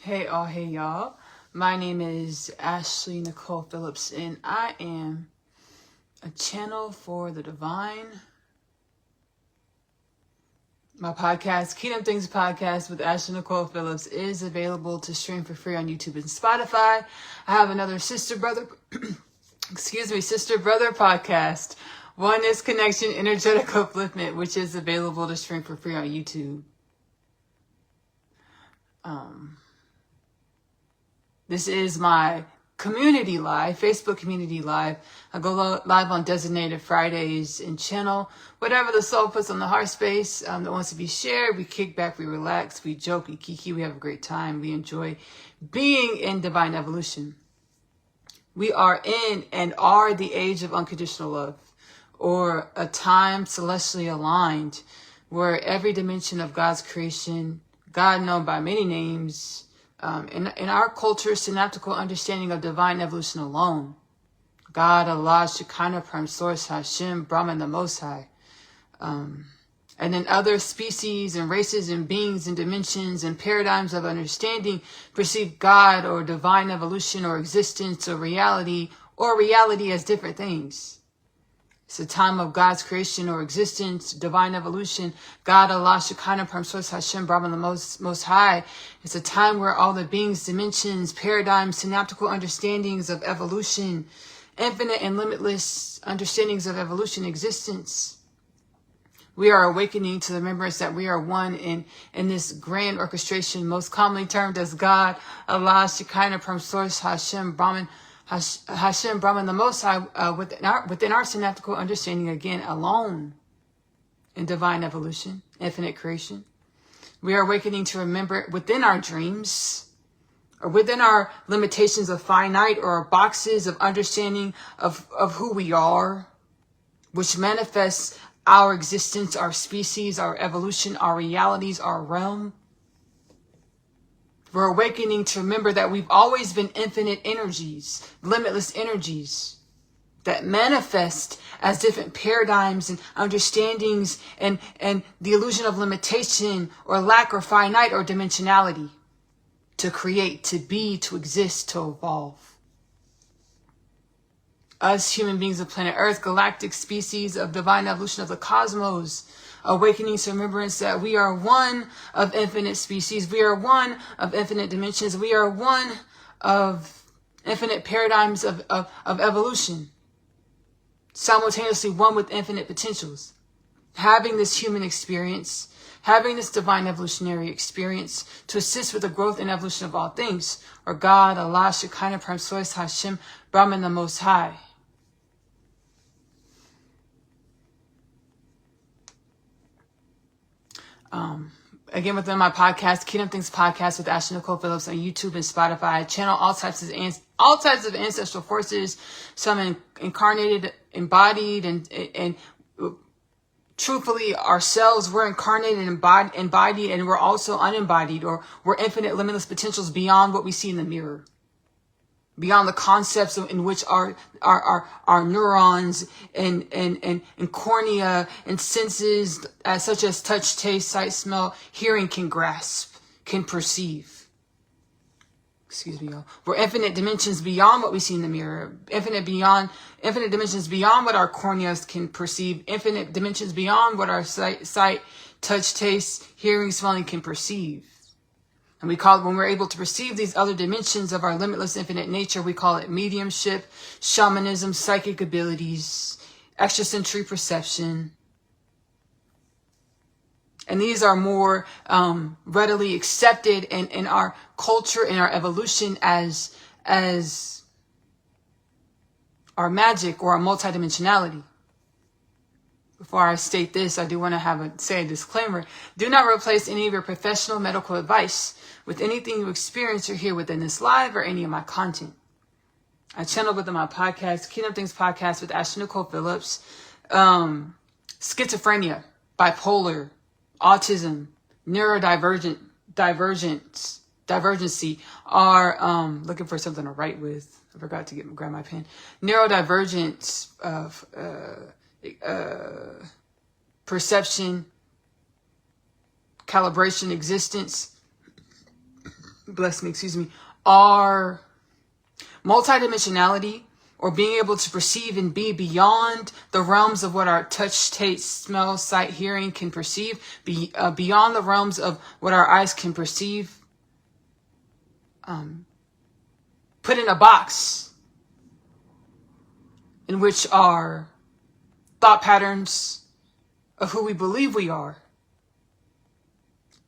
Hey y'all. My name is Ashley-Nicole Phillips, and I am a channel for the divine. My podcast, Kingdom Things Podcast with Ashley-Nicole Phillips, is available to stream for free on YouTube and Spotify. I have another sister brother podcast, Oneness Connection Energetic Upliftment, which is available to stream for free on YouTube. This is my community live, Facebook community live. I go live on designated Fridays and channel whatever the soul puts on the heart space that wants to be shared. We kick back, we relax, we joke, we kiki, we have a great time. We enjoy being in divine evolution. We are in and are the age of unconditional love, or a time celestially aligned where every dimension of God's creation, God known by many names, in our culture, synaptical understanding of divine evolution alone, God, Allah, Shekinah, Prime Source, Hashem, Brahman, the Most High, and then other species and races and beings and dimensions and paradigms of understanding perceive God or divine evolution or existence or reality as different things. It's a time of God's creation or existence, divine evolution, God, Allah, Shekinah, Prime Source, Hashem, Brahman, the Most High. It's a time where all the beings, dimensions, paradigms, synaptical understandings of evolution, infinite and limitless understandings of evolution, existence. We are awakening to the remembrance that we are one in this grand orchestration, most commonly termed as God, Allah, Shekinah, Prime Source, Hashem, Brahman, the Most High, within our synaptical understanding, again, alone in divine evolution, infinite creation. We are awakening to remember within our dreams, or within our limitations of finite or boxes of understanding of who we are, which manifests our existence, our species, our evolution, our realities, our realm. We're awakening to remember that we've always been infinite energies, limitless energies that manifest as different paradigms and understandings and the illusion of limitation or lack or finite or dimensionality to create, to be, to exist, to evolve. Us human beings of planet Earth, galactic species of divine evolution of the cosmos, awakening to remembrance that we are one of infinite species. We are one of infinite dimensions. We are one of infinite paradigms of evolution. Simultaneously one with infinite potentials. Having this human experience, having this divine evolutionary experience to assist with the growth and evolution of all things, or God, Allah, Shekinah, Prime Source, Hashem, Brahman, the Most High. Again, within my podcast, Kingdom Things Podcast with Ashley-Nicole Phillips on YouTube and Spotify, I channel all types of ancestral forces, some incarnated, embodied, and truthfully, ourselves, we're incarnated and embodied, and we're also unembodied, or we're infinite, limitless potentials beyond what we see in the mirror. Beyond the concepts in which our neurons and cornea and senses such as touch, taste, sight, smell, hearing can grasp, can perceive. Excuse me, y'all. We're infinite dimensions beyond what we see in the mirror. Infinite dimensions beyond what our corneas can perceive. Infinite dimensions beyond what our sight, touch, taste, hearing, smelling can perceive. And when we're able to perceive these other dimensions of our limitless infinite nature, we call it mediumship, shamanism, psychic abilities, extrasensory perception. And these are more readily accepted in our culture, in our evolution as our magic or our multidimensionality. Before I state this, I do want to say a disclaimer. Do not replace any of your professional medical advice with anything you experience or hear within this live or any of my content. I channel within my podcast, Kingdom Things Podcast with Ashley-Nicole Phillips, schizophrenia, bipolar, autism, divergency are looking for something to write with. I forgot to grab my pen. Neurodivergence of perception, calibration, existence, our multidimensionality, or being able to perceive and be beyond the realms of what our touch, taste, smell, sight, hearing can perceive, beyond the realms of what our eyes can perceive, put in a box in which our thought patterns of who we believe we are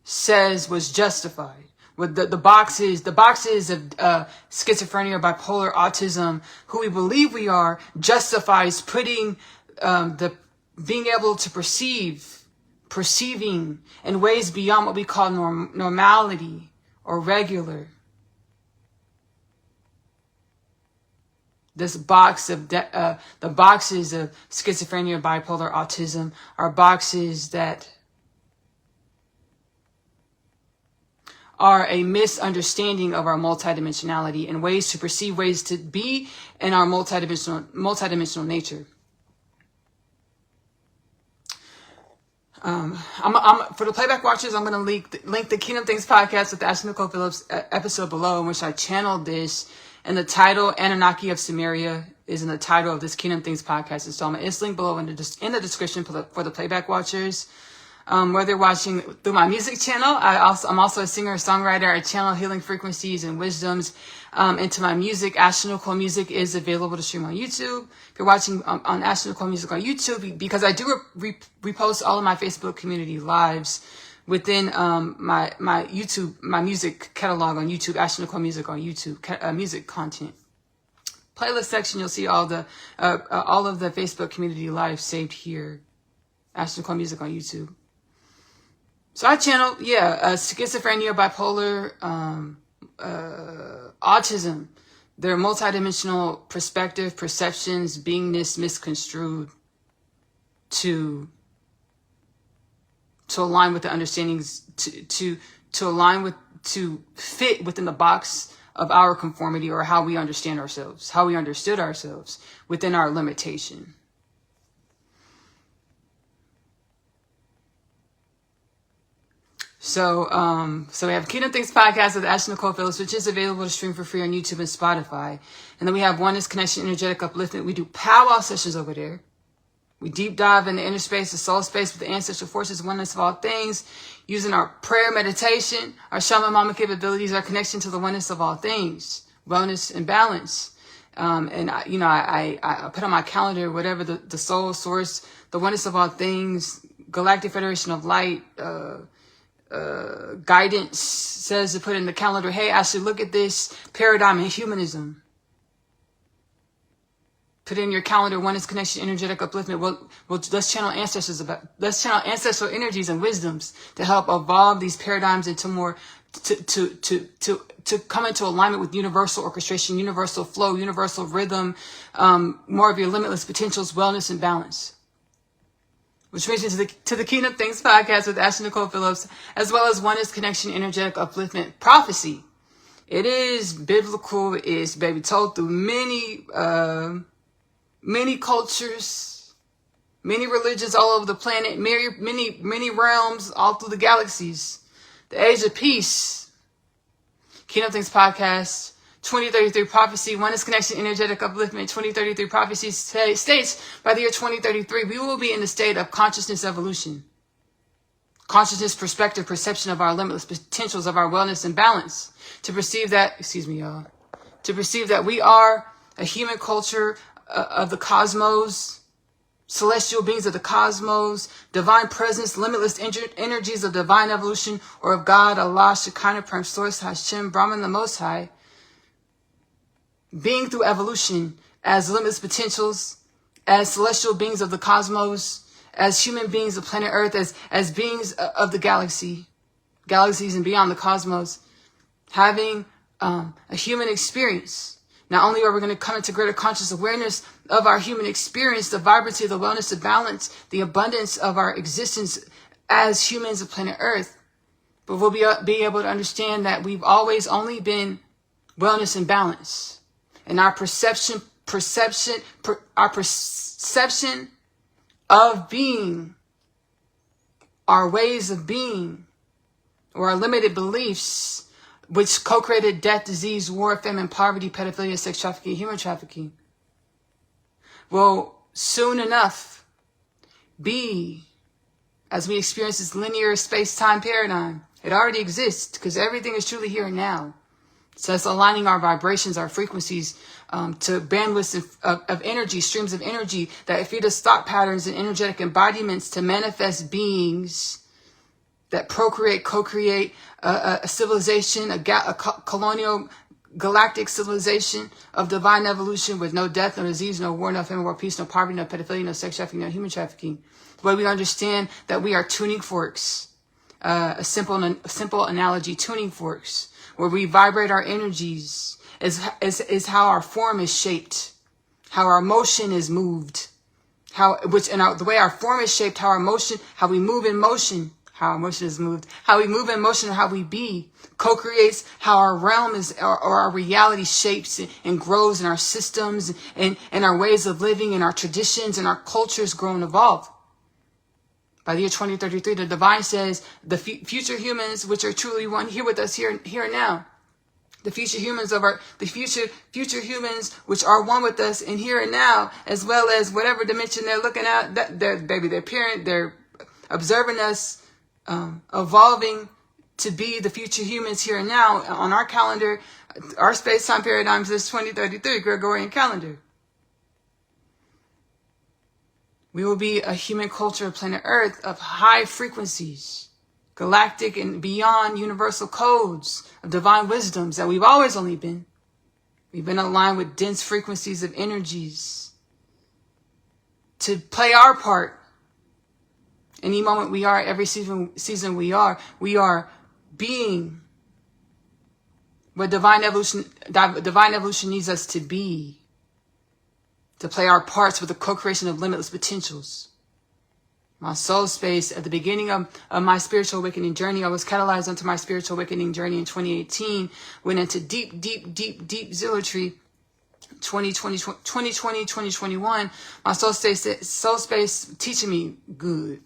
says was justified. With the boxes of schizophrenia, bipolar, autism, who we believe we are, justifies putting the being able to perceiving in ways beyond what we call normality or regular. This box of the boxes of schizophrenia, bipolar, autism are boxes that are a misunderstanding of our multidimensionality and ways to perceive, ways to be in our multidimensional nature. For the playback watchers, I'm going to link the Kingdom Things podcast with the Ashley-Nicole Phillips episode below, in which I channeled this. And the title, Anunnaki of Sumeria, is in the title of this Kingdom Things podcast installment. It's linked below in the description for the playback watchers. Whether you're watching through my music channel, I'm also a singer, songwriter. I channel healing frequencies and wisdoms into my music. Ashley-Nicole Music is available to stream on YouTube. If you're watching on Ashley-Nicole Music on YouTube, because I do repost all of my Facebook community lives within my YouTube, my music catalog on YouTube, Ashley-Nicole Music on YouTube, music content. Playlist section, you'll see all of the Facebook community lives saved here. Ashley-Nicole Music on YouTube. So I channel, schizophrenia, bipolar, autism. Their multidimensional perspective, perceptions, beingness misconstrued to align with the understandings, to fit within the box of our conformity, or how we understand ourselves, how we understood ourselves within our limitation. So we have Kingdom Things podcast with Ashley-Nicole Phillips, which is available to stream for free on YouTube and Spotify. And then we have Oneness Connection, Energetic Upliftment. We do powwow sessions over there. We deep dive into inner space, the soul space with the ancestral forces, oneness of all things, using our prayer, meditation, our shaman mama capabilities, our connection to the oneness of all things, wellness and balance. I put on my calendar whatever the soul source, the oneness of all things, Galactic Federation of Light, guidance says to put in the calendar. Hey, Ashley, look at this paradigm in humanism. Put in your calendar, oneness, connection, energetic upliftment. Let's channel ancestral energies and wisdoms to help evolve these paradigms into more, to come into alignment with universal orchestration, universal flow, universal rhythm, more of your limitless potentials, wellness and balance. Which brings me to the Kingdom Things podcast with Ashley-Nicole Phillips, as well as Oneness, Connection, Energetic Upliftment, Prophecy. It is biblical. It's told through many cultures, many religions all over the planet, many realms all through the galaxies. The Age of Peace. Kingdom Things podcast. 2033 prophecy, oneness, connection, energetic upliftment. 2033 prophecy states by the year 2033, we will be in the state of consciousness evolution. Consciousness, perspective, perception of our limitless potentials, of our wellness and balance. To perceive that, to perceive that we are a human culture of the cosmos, celestial beings of the cosmos, divine presence, limitless energies of divine evolution, or of God, Allah, Shekinah, Prime Source, Hashem, Brahman, the Most High. Being through evolution as limitless potentials, as celestial beings of the cosmos, as human beings of planet Earth, as beings of the galaxies and beyond the cosmos, having a human experience. Not only are we going to come into greater conscious awareness of our human experience, the vibrancy, the wellness, the balance, the abundance of our existence as humans of planet Earth, but we'll be able to understand that we've always only been wellness and balance. And our perception of being, our ways of being, or our limited beliefs, which co-created death, disease, war, famine, poverty, pedophilia, sex trafficking, human trafficking, will soon enough be, as we experience this linear space-time paradigm. It already exists because everything is truly here and now. So it's aligning our vibrations, our frequencies, to bandwidths of energy, streams of energy that feed us thought patterns and energetic embodiments to manifest beings that procreate, co-create a civilization, a colonial galactic civilization of divine evolution with no death, no disease, no war, no famine, no peace, no poverty, no pedophilia, no sex trafficking, no human trafficking. Where we understand that we are tuning forks, a simple analogy, tuning forks, where we vibrate our energies is how our form is shaped, how our motion is moved, the way our form is shaped, how we move in motion, how our motion is moved, how we move in motion, or how we be, co-creates how our realm is, or our reality shapes and grows in our systems and our ways of living and our traditions and our cultures grow and evolve. By the year 2033, the divine says the future humans, which are truly one here with us here and now, the future humans future humans, which are one with us in here and now, as well as whatever dimension they're looking at, they're observing us, evolving to be the future humans here and now. On our calendar, our space-time paradigms is 2033 Gregorian calendar. We will be a human culture of planet Earth of high frequencies, galactic and beyond universal codes of divine wisdoms that we've always only been. We've been aligned with dense frequencies of energies to play our part. Any moment we are, every season we are being what divine evolution needs us to be. To play our parts with the co-creation of limitless potentials. My soul space, at the beginning of my spiritual awakening journey, I was catalyzed onto my spiritual awakening journey in 2018, went into deep zealotry, 2020, 2021. My soul space teaching me good,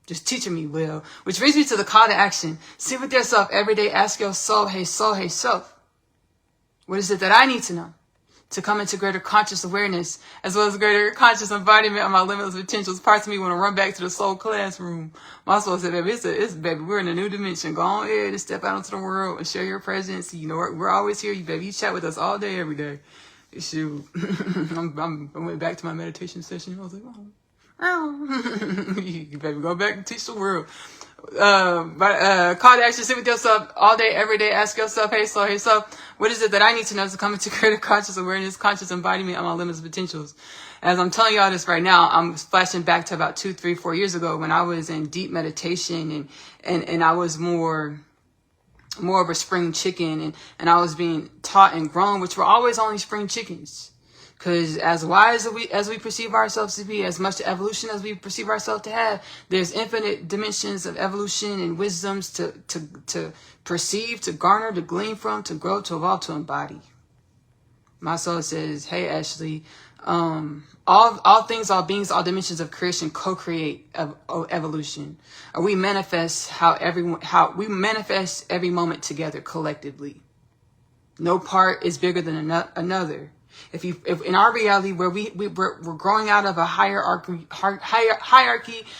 just teaching me well, which brings me to the call to action. Sit with yourself every day, ask your soul, hey self, what is it that I need to know to come into greater conscious awareness, as well as greater conscious embodiment of my limitless potentials? Parts of me want to run back to the soul classroom. My soul said, baby, we're in a new dimension. Go on ahead and step out into the world and share your presence. You know, we're always here. You chat with us all day, every day. Shoot. I went back to my meditation session. I was like, you baby, go back and teach the world. Call to action, sit with yourself all day, every day. Ask yourself, hey self, what is it that I need to know to come into greater conscious awareness, conscious embodiment of my limitless potentials? As I'm telling y'all this right now, I'm flashing back to about 2, 3, 4 years ago when I was in deep meditation and I was more of a spring chicken and I was being taught and grown, which were always only spring chickens. Because as wise as we perceive ourselves to be, as much evolution as we perceive ourselves to have, there's infinite dimensions of evolution and wisdoms to perceive, to garner, to glean from, to grow, to evolve, to embody. My soul says, hey, Ashley, all things, all beings, all dimensions of creation co-create evolution. We manifest we manifest every moment together collectively. No part is bigger than another. If in our reality where we're growing out of a hierarchy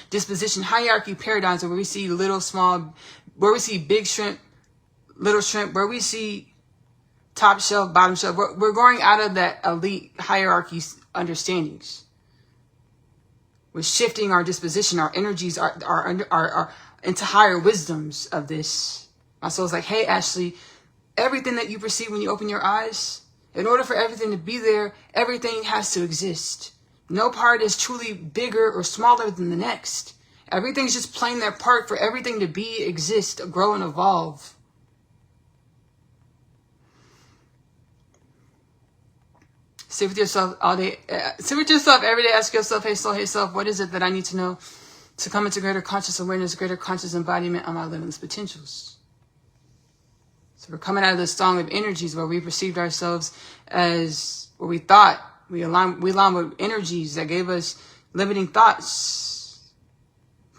disposition, hierarchy paradigms where we see where we see big shrimp, little shrimp, where we see top shelf, bottom shelf, we're growing out of that elite hierarchy understandings. We're shifting our disposition, our energies are into higher wisdoms of this. My soul's like, hey, Ashley, everything that you perceive when you open your eyes, in order for everything to be there, everything has to exist. No part is truly bigger or smaller than the next. Everything's just playing their part for everything to be, exist, grow, and evolve. Sit with yourself all day. Sit with yourself every day. Ask yourself, hey self, what is it that I need to know to come into greater conscious awareness, greater conscious embodiment of my limitless potentials? So we're coming out of this song of energies where we perceived ourselves as what we thought. We aligned with energies that gave us limiting thoughts,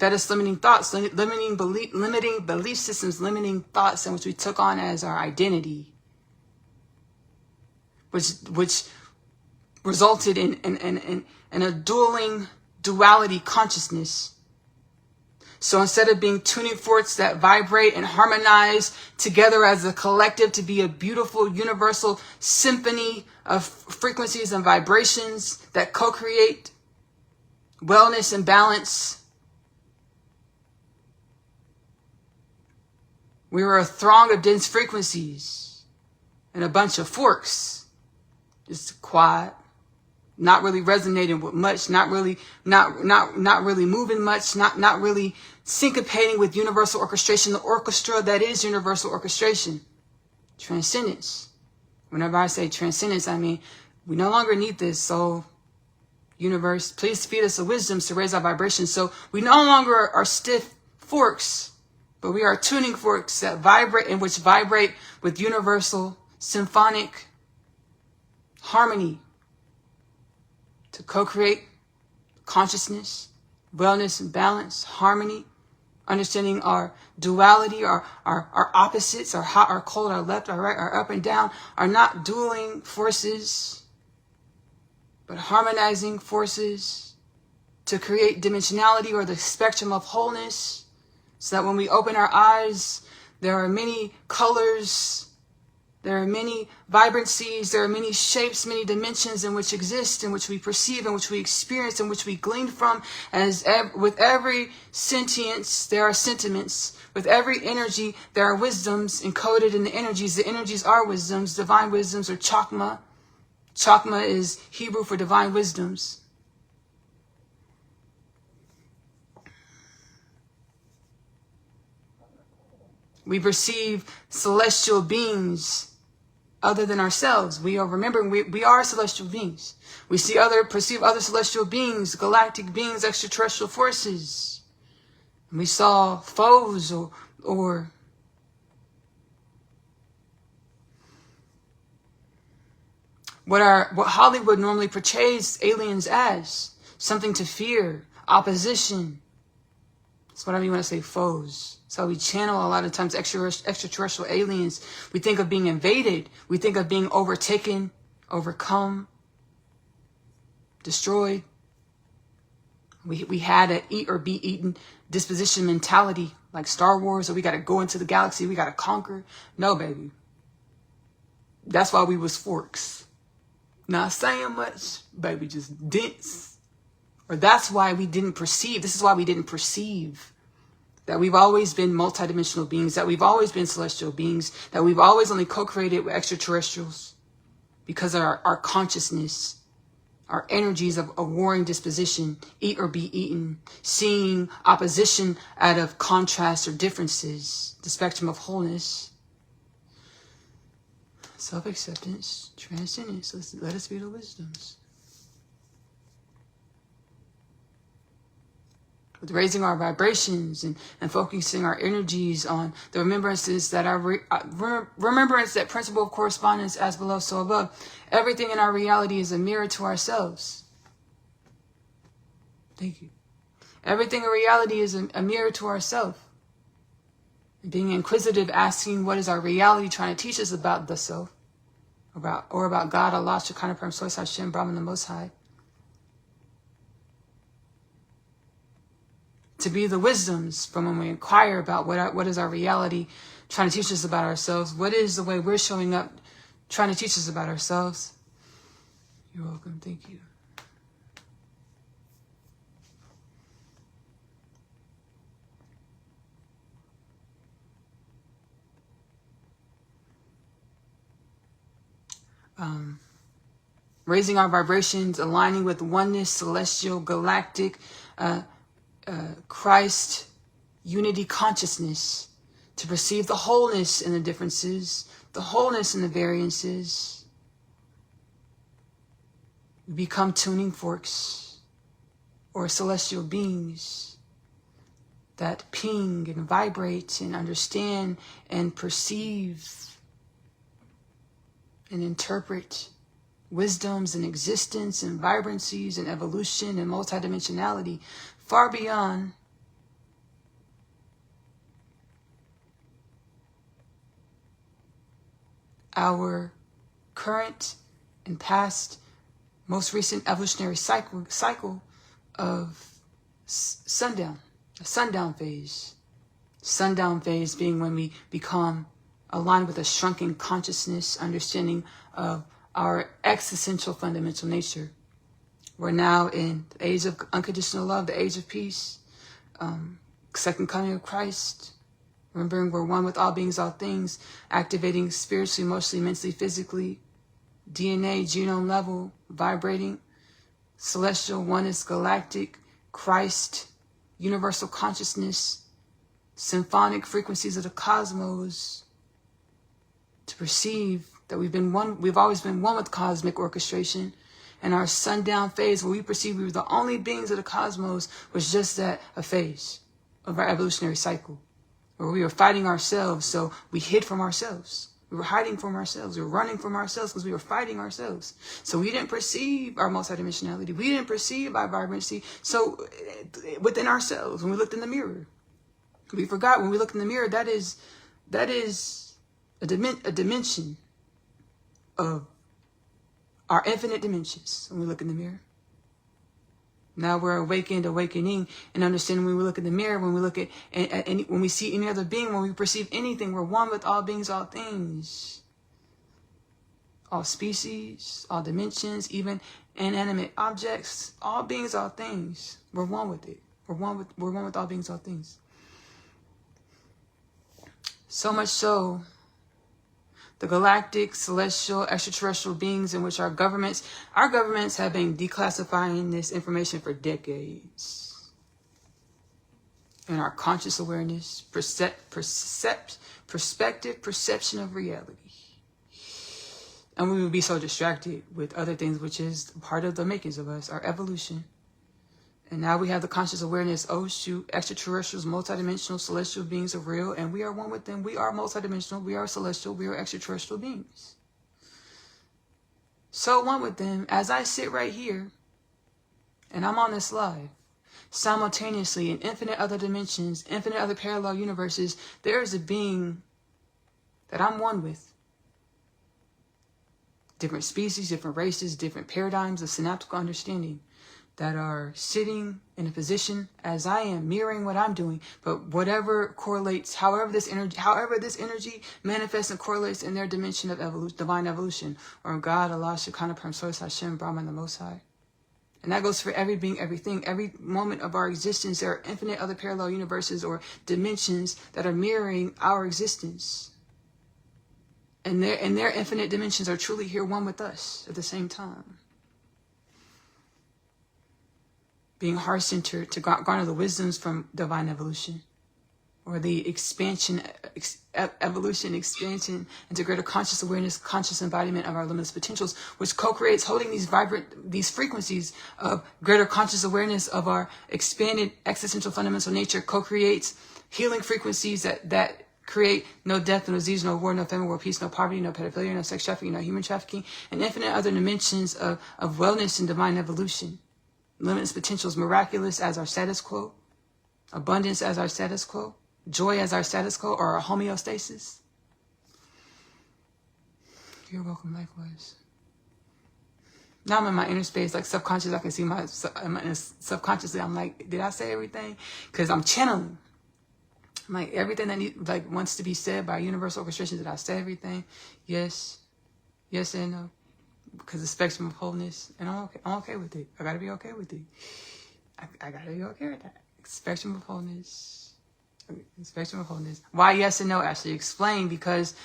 fed us limiting thoughts, limiting belief systems, limiting thoughts in which we took on as our identity, which resulted in a duality consciousness. So instead of being tuning forks that vibrate and harmonize together as a collective to be a beautiful universal symphony of frequencies and vibrations that co-create wellness and balance, we were a throng of dense frequencies and a bunch of forks, just quiet, not really resonating with much, not really moving much, not really syncopating with universal orchestration, the orchestra that is universal orchestration. Transcendence. Whenever I say transcendence, I mean we no longer need this. So universe, please feed us the wisdoms to raise our vibrations. So we no longer are stiff forks, but we are tuning forks that vibrate, in which vibrate with universal symphonic harmony to co-create consciousness, wellness and balance, harmony, understanding our duality, our opposites, our hot, our cold, our left, our right, our up and down, are not dueling forces, but harmonizing forces to create dimensionality or the spectrum of wholeness, so that when we open our eyes, there are many colors, there are many vibrancies, there are many shapes, many dimensions in which exist, in which we perceive, in which we experience, in which we glean from. As with every sentience, there are sentiments. With every energy, there are wisdoms encoded in the energies. The energies are wisdoms, divine wisdoms, or chakma. Chakma is Hebrew for divine wisdoms. We perceive celestial beings other than ourselves. We are remembering we are celestial beings. We perceive other celestial beings, galactic beings, extraterrestrial forces. And we saw foes or what Hollywood normally portrays aliens as, something to fear, opposition. That's what I mean when I say foes. So we channel a lot of times extraterrestrial aliens. We think of being invaded. We think of being overtaken, overcome, destroyed. We had an eat or be eaten disposition mentality, like Star Wars, or we got to go into the galaxy, we got to conquer. No, baby. That's why we was forks. Not saying much, baby, just dense. Or that's why we didn't perceive. This is why we didn't perceive that we've always been multidimensional beings, that we've always been celestial beings, that we've always only co-created with extraterrestrials, because of our consciousness, our energies of a warring disposition, eat or be eaten, seeing opposition out of contrast or differences, the spectrum of wholeness, self-acceptance, transcendence. Let us be the wisdoms. With raising our vibrations and focusing our energies on the remembrances that remembrance, that principle of correspondence, as below, so above. Everything in our reality is a mirror to ourselves. Thank you. Everything in reality is a mirror to ourselves. Being inquisitive, asking what is our reality trying to teach us about the self, about God, Allah, Shekinah, Param, Source, Hashem, Brahman, the Most High. To be the wisdoms from when we inquire about what is our reality trying to teach us about ourselves. What is the way we're showing up trying to teach us about ourselves? You're welcome. Thank you. Raising our vibrations, aligning with oneness, celestial, galactic, Christ, unity consciousness, to perceive the wholeness in the differences, the wholeness in the variances. We become tuning forks or celestial beings that ping and vibrate and understand and perceive and interpret wisdoms and existence and vibrancies and evolution and multidimensionality far beyond our current and past, most recent evolutionary cycle of sundown, a sundown phase. Sundown phase being when we become aligned with a shrunken consciousness, understanding of our existential fundamental nature. We're now in the age of unconditional love, the age of peace, second coming of Christ. Remembering we're one with all beings, all things, activating spiritually, emotionally, mentally, physically, DNA, genome level, vibrating, celestial oneness, galactic, Christ, universal consciousness, symphonic frequencies of the cosmos, to perceive that we've always been one with cosmic orchestration. And our sundown phase, where we perceive we were the only beings of the cosmos, was just that, a phase of our evolutionary cycle, where we were fighting ourselves, so we hid from ourselves. We were hiding from ourselves. We were running from ourselves because we were fighting ourselves. So we didn't perceive our multidimensionality. We didn't perceive our vibrancy. So within ourselves, when we looked in the mirror, we forgot when we looked in the mirror, that is a dimension of our infinite dimensions when we look in the mirror. Now we're awakening, and understanding when we look in the mirror, when we look at when we see any other being, when we perceive anything, we're one with all beings, all things, all species, all dimensions, even inanimate objects, all beings, all things. We're one with it. We're one with all beings, all things. So much so, the galactic, celestial, extraterrestrial beings in which our governments have been declassifying this information for decades. And our conscious awareness, perception of reality. And we would be so distracted with other things, which is part of the makings of us, our evolution. And now we have the conscious awareness, oh shoot, extraterrestrials, multidimensional, celestial beings are real, and we are one with them. We are multidimensional, we are celestial, we are extraterrestrial beings. So one with them, as I sit right here, and I'm on this live, simultaneously in infinite other dimensions, infinite other parallel universes, there is a being that I'm one with. Different species, different races, different paradigms of synaptical understanding, that are sitting in a position as I am, mirroring what I'm doing, but whatever correlates, however this energy manifests and correlates in their dimension of evolution, divine evolution, or God, Allah, Shekinah, Prime Source, Hashem, Brahman, the Most High. And that goes for every being, everything, every moment of our existence. There are infinite other parallel universes or dimensions that are mirroring our existence. And their infinite dimensions are truly here, one with us at the same time. Being heart-centered to garner the wisdoms from divine evolution, or the evolution expansion into greater conscious awareness, conscious embodiment of our limitless potentials, which co-creates holding these frequencies of greater conscious awareness of our expanded existential fundamental nature, co-creates healing frequencies that create no death, no disease, no war, no famine, war, peace, no poverty, no pedophilia, no sex trafficking, no human trafficking, and infinite other dimensions of wellness and divine evolution. Limitless potentials, miraculous as our status quo, abundance as our status quo, joy as our status quo, or our homeostasis. You're welcome, likewise. Now I'm in my inner space, like subconscious. I can see subconsciously. I'm like, did I say everything? Because I'm channeling. I'm like, everything that wants to be said by universal orchestration. Did I say everything? Yes and no. Because the spectrum of wholeness, and I'm okay with it. I gotta be okay with it. I gotta be okay with that. Spectrum of wholeness. Why yes and no? Actually explain, because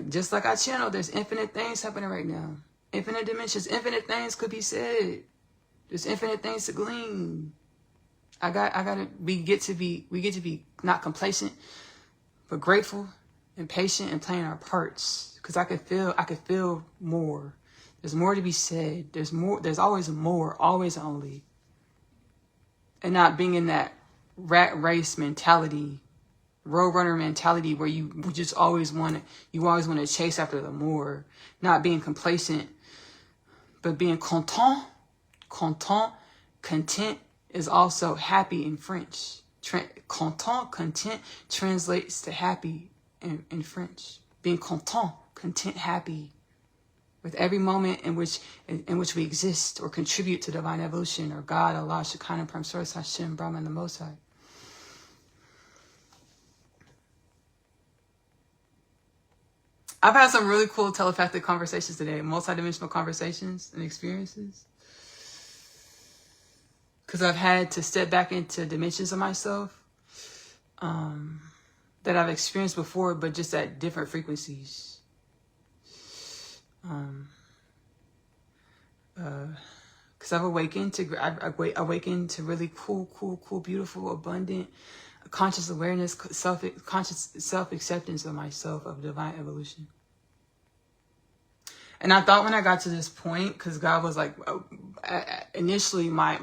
just like I channel, there's infinite things happening right now. Infinite dimensions, infinite things could be said. There's infinite things to glean. We get to be not complacent, but grateful and patient and playing our parts. Because I could feel more. There's more to be said. There's always more, always only. And not being in that rat race mentality, roadrunner mentality where you just always want to chase after the more. Not being complacent, but being content. Content is also happy in French. Content translates to happy in French. Being content, content, happy with every moment in which we exist or contribute to divine evolution, or God, Allah, Shekinah, Prime Source, Hashem, Brahman, the Most High. I've had some really cool telepathic conversations today, multidimensional conversations and experiences. Because I've had to step back into dimensions of myself that I've experienced before, but just at different frequencies. Because I've awakened to really cool, beautiful, abundant, conscious awareness, conscious self-acceptance of myself, of divine evolution. And I thought when I got to this point, because God was like, initially my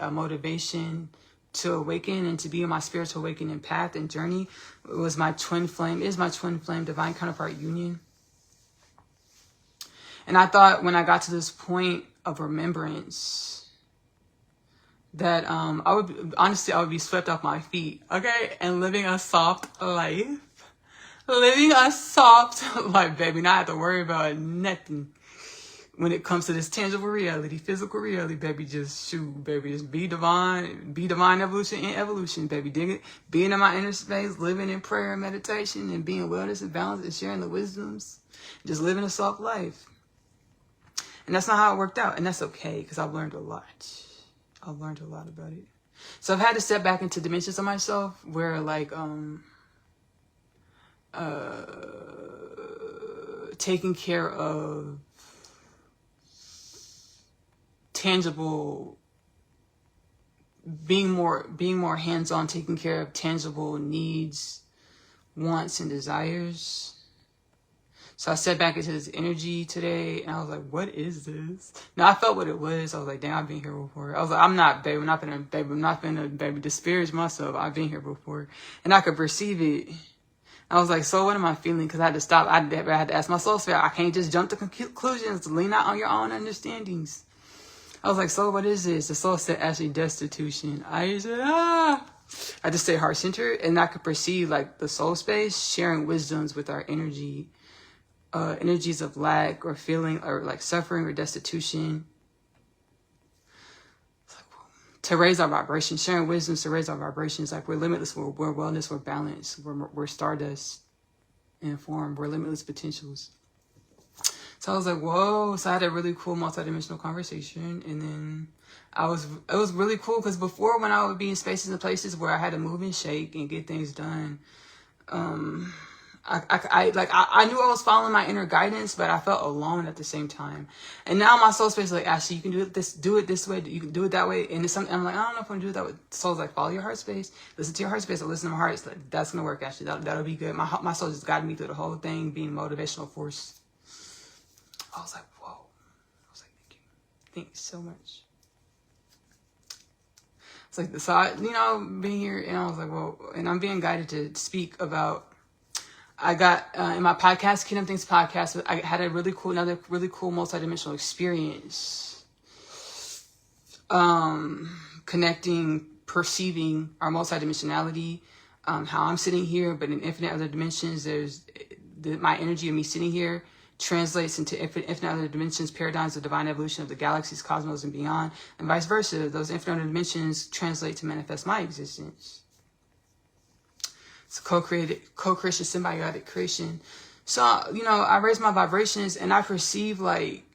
motivation to awaken and to be on my spiritual awakening path and journey was my twin flame, divine counterpart union. And I thought when I got to this point of remembrance that I would be swept off my feet, okay, and living a soft life. Living a soft life, baby. Not have to worry about nothing when it comes to this tangible reality, physical reality, baby. Just shoot, baby. Just be divine evolution in evolution, baby. Dig it. Being in my inner space, living in prayer and meditation, and being wellness and balance and sharing the wisdoms. Just living a soft life. And that's not how it worked out. And that's okay, because I've learned a lot. I've learned a lot about it. So I've had to step back into dimensions of myself where, like, taking care of tangible, being more hands-on, taking care of tangible needs, wants, and desires. So I stepped back into this energy today, and I was like, what is this? Now, I felt what it was. I was like, damn, I've been here before. I was like, I'm not gonna disparage myself. I've been here before. And I could perceive it. I was like, so what am I feeling? Because I had to stop. I had to ask my soul spirit. I can't just jump to conclusions. Lean out on your own understandings. I was like, so what is this? The soul said, actually, destitution. I said, I just stay heart-centered, and I could perceive, like, the soul space sharing wisdoms with our energy. Energies of lack or feeling or like suffering or destitution. Like, to raise our vibrations, sharing wisdoms to raise our vibrations. Like, we're limitless, we're wellness, we're balanced, we're stardust in form, we're limitless potentials. So I was like, whoa. So I had a really cool multidimensional conversation. And then it was really cool because before, when I would be in spaces and places where I had to move and shake and get things done, I knew I was following my inner guidance, but I felt alone at the same time. And now my soul space is like, Ashley, you can do it this way, you can do it that way. And it's something I'm like, I don't know if I'm gonna do it that way. Soul's like, follow your heart space, listen to your heart space, or listen to my heart. It's like, that's gonna work, Ashley. That'll be good. My soul just guided me through the whole thing, being a motivational force. I was like, whoa. I was like, thank you. Thanks so much. It's like, so I, being here, and I was like, well, and I'm being guided to speak about. I got in my podcast, Kingdom Things podcast, I had another really cool multidimensional experience. Connecting, perceiving our multidimensionality, how I'm sitting here, but in infinite other dimensions, there's my energy of me sitting here translates into infinite other dimensions, paradigms of divine evolution of the galaxies, cosmos, and beyond, and vice versa. Those infinite other dimensions translate to manifest my existence. It's co-creation, symbiotic creation. So, I raise my vibrations and I perceive like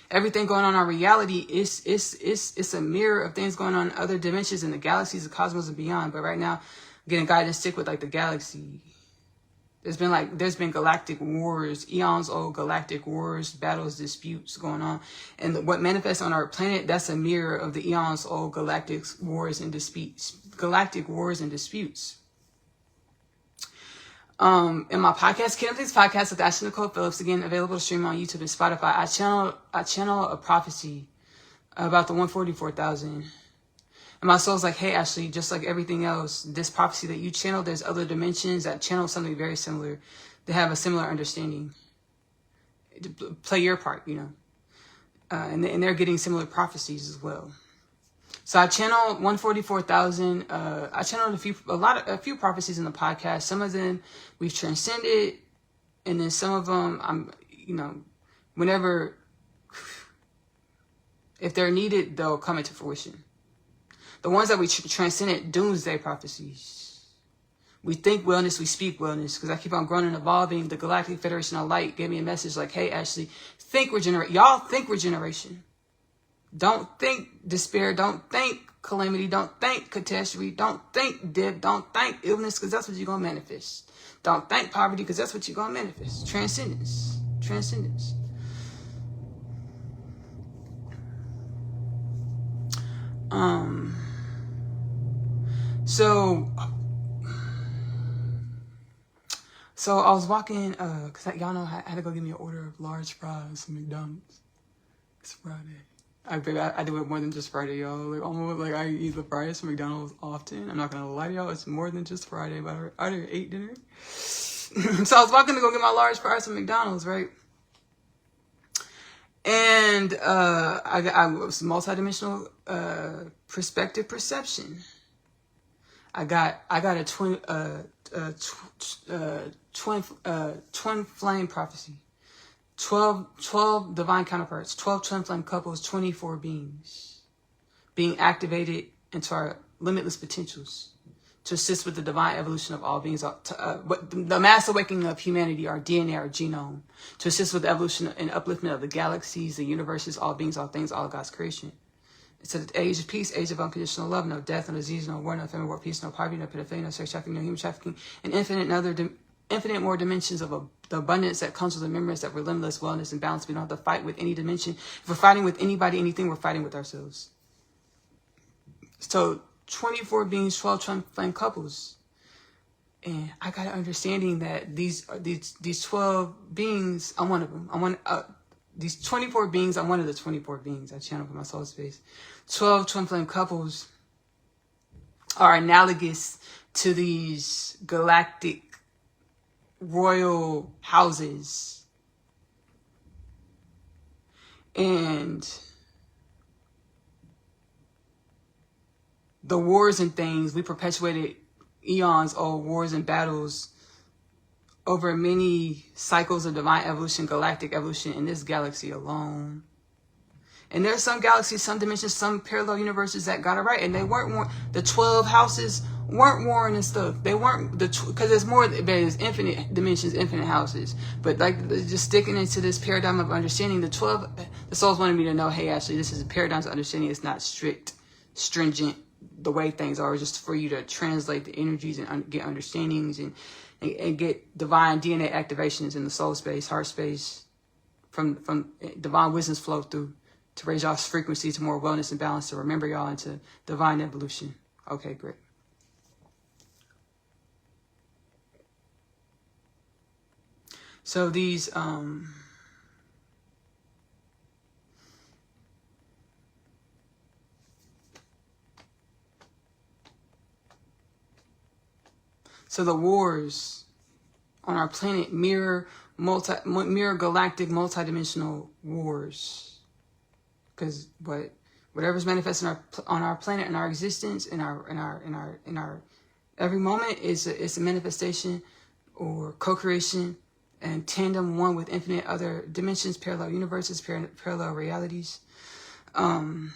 everything going on in our reality it's a mirror of things going on in other dimensions in the galaxies, the cosmos, and beyond. But right now, I'm getting guided to stick with like the galaxy. There's been galactic wars, eons old galactic wars, battles, disputes going on. And what manifests on our planet, that's a mirror of the eons old galactic wars and disputes. In my podcast, Kingdom Things podcast with Ashley-Nicole Phillips, again, available to stream on YouTube and Spotify, I channel a prophecy about the 144,000. And my soul's like, hey, Ashley, just like everything else, this prophecy that you channel, there's other dimensions that channel something very similar. They have a similar understanding. Play your part, and they're getting similar prophecies as well. So I channeled 144,000. I channeled a few prophecies in the podcast. Some of them we've transcended. And then some of them, whenever, if they're needed, they'll come into fruition. The ones that we transcended, doomsday prophecies. We think wellness, we speak wellness. Because I keep on growing and evolving. The Galactic Federation of Light gave me a message like, hey, Ashley, think regeneration. Y'all think regeneration. Don't think despair. Don't think calamity. Don't think catastrophe. Don't think death. Don't think illness, because that's what you're going to manifest. Don't think poverty, because that's what you're going to manifest. Transcendence. Transcendence. So I was walking, cause y'all know I had to go get me an order of large fries from McDonald's. It's Friday. I do it more than just Friday, y'all. Like almost like I eat the fries from McDonald's often. I'm not gonna lie to y'all, it's more than just Friday, but I already ate dinner. So I was walking to go get my large fries from McDonald's, right? And I was multidimensional perspective perception. I got a twin flame prophecy. 12 divine counterparts, 12 twin flame couples, 24 beings being activated into our limitless potentials to assist with the divine evolution of all beings, the mass awakening of humanity, our DNA, our genome, to assist with the evolution and upliftment of the galaxies, the universes, all beings, all things, all of God's creation. It's an age of peace, age of unconditional love, no death, no disease, no war, no famine, war, peace, no poverty, no pedophilia, no sex trafficking, no human trafficking, and infinite more dimensions of the abundance that comes with the remembrance that we're limitless, wellness, and balance. We don't have to fight with any dimension. If we're fighting with anybody, anything, we're fighting with ourselves. So 24 beings, 12 twin flame couples. And I got an understanding that these 12 beings, I'm one of them. These 24 beings, I'm one of the 24 beings I channel from my soul space. 12 twin flame couples are analogous to these galactic royal houses. And the wars and things, we perpetuated eons old wars and battles over many cycles of divine evolution, galactic evolution in this galaxy alone. And there's some galaxies, some dimensions, some parallel universes that got it right. And they weren't the 12 houses weren't warring and stuff. They weren't because there's infinite dimensions, infinite houses. But like just sticking into this paradigm of understanding, the souls wanted me to know, hey, actually, this is a paradigm of understanding. It's not strict, stringent, the way things are, just for you to translate the energies and get understandings and get divine DNA activations in the soul space, heart space, from divine wisdom's flow through to raise y'all's frequency to more wellness and balance, to remember y'all into divine evolution. Okay, great. So these so the wars on our planet mirror galactic multidimensional wars. Because whatever's manifesting on our planet and our existence in our every moment is a manifestation or co-creation and tandem one with infinite other dimensions, parallel universes, parallel realities. I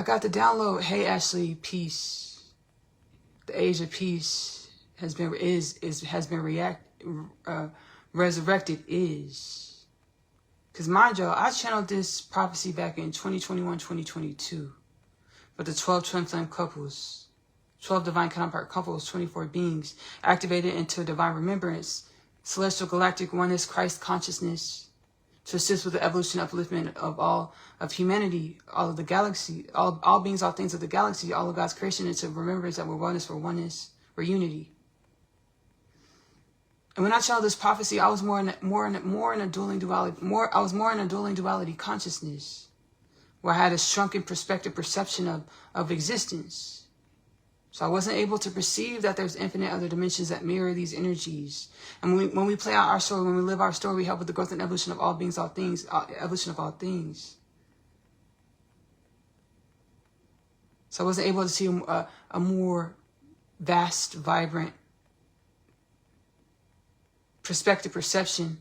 got the download. Hey, Ashley, peace. The age of peace has been resurrected. Because mind you, I channeled this prophecy back in 2021, 2022. But the 12 twin flame couples, 12 divine counterpart couples, 24 beings activated into divine remembrance, celestial galactic oneness, Christ consciousness, to assist with the evolution, upliftment of all of humanity, all of the galaxy, all beings, all things of the galaxy, all of God's creation, into remembrance that we're oneness, we're unity. And when I channeled this prophecy, I was more in a dueling duality consciousness, where I had a shrunken perception of existence. So I wasn't able to perceive that there's infinite other dimensions that mirror these energies. And when we play out our story, when we live our story, we help with the growth and evolution of all beings, all things, evolution of all things. So I wasn't able to see a more vast, vibrant perspective, perception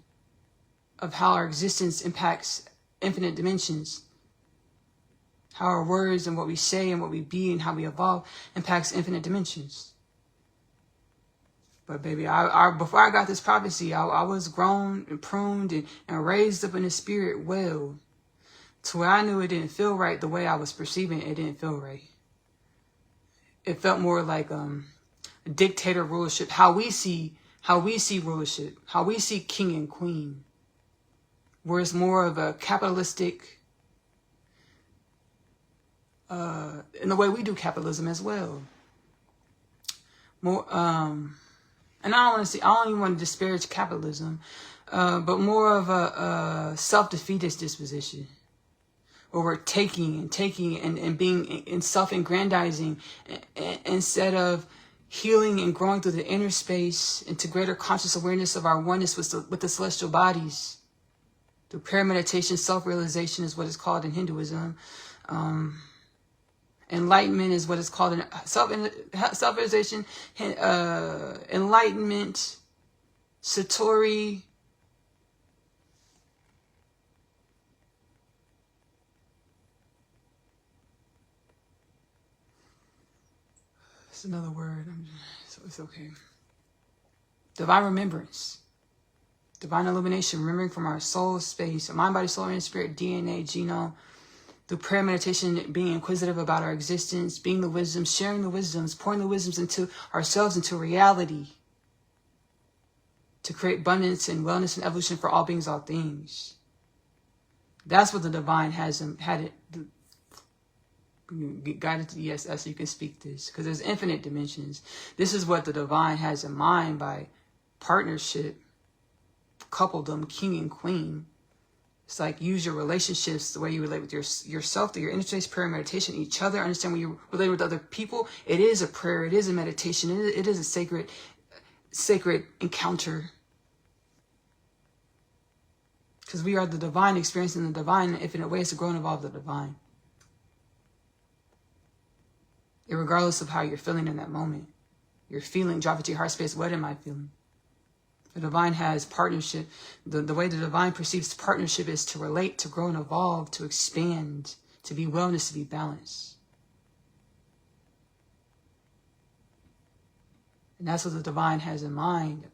of how our existence impacts infinite dimensions. How our words and what we say and what we be and how we evolve impacts infinite dimensions. But baby, before I got this prophecy, I was grown and pruned and raised up in the spirit well, to where I knew it didn't feel right the way I was perceiving it. It didn't feel right. It felt more like dictator rulership, how we see rulership, how we see king and queen, where it's more of a capitalistic, in the way we do capitalism as well. More, and I don't even want to disparage capitalism, but more of a self-defeatist disposition, where we're taking and being and self-aggrandizing instead of healing and growing through the inner space into greater conscious awareness of our oneness with the celestial bodies. Through prayer, meditation, self-realization is what is called in Hinduism. Enlightenment is what is called in self-realization, enlightenment, Satori. It's another word, so it's okay. Divine remembrance, divine illumination, remembering from our soul space, mind, body, soul, and spirit, DNA, genome. Through prayer, meditation, being inquisitive about our existence, being the wisdom, sharing the wisdoms, pouring the wisdoms into ourselves, into reality, to create abundance and wellness and evolution for all beings, all things. That's what the divine had it guided to. Yes, so you can speak this, because there's infinite dimensions. This is what the divine has in mind by partnership, coupledom, king and queen. It's like, use your relationships the way you relate with yourself, through your interface, prayer, meditation, each other. Understand when you relate with other people, it is a prayer, it is a meditation, it is a sacred encounter. Because we are the divine, experiencing the divine in infinite ways to grow and evolve the divine. Irregardless of how you're feeling in that moment. You're feeling, drop into your heart space, what am I feeling? The divine has partnership. The way the divine perceives partnership is to relate, to grow and evolve, to expand, to be wellness, to be balanced. And that's what the divine has in mind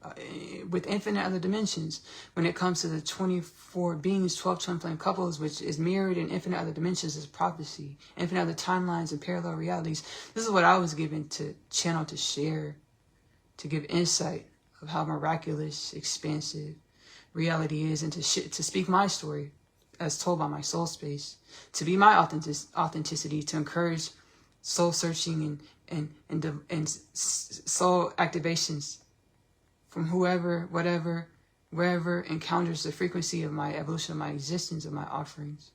with infinite other dimensions. When it comes to the 24 beings, 12 twin flame couples, which is mirrored in infinite other dimensions as prophecy, infinite other timelines and parallel realities. This is what I was given to channel, to share, to give insight of how miraculous, expansive reality is, and to speak my story as told by my soul space, to be my authenticity, to encourage soul searching and soul activations from whoever, whatever, wherever encounters the frequency of my evolution, of my existence, of my offerings.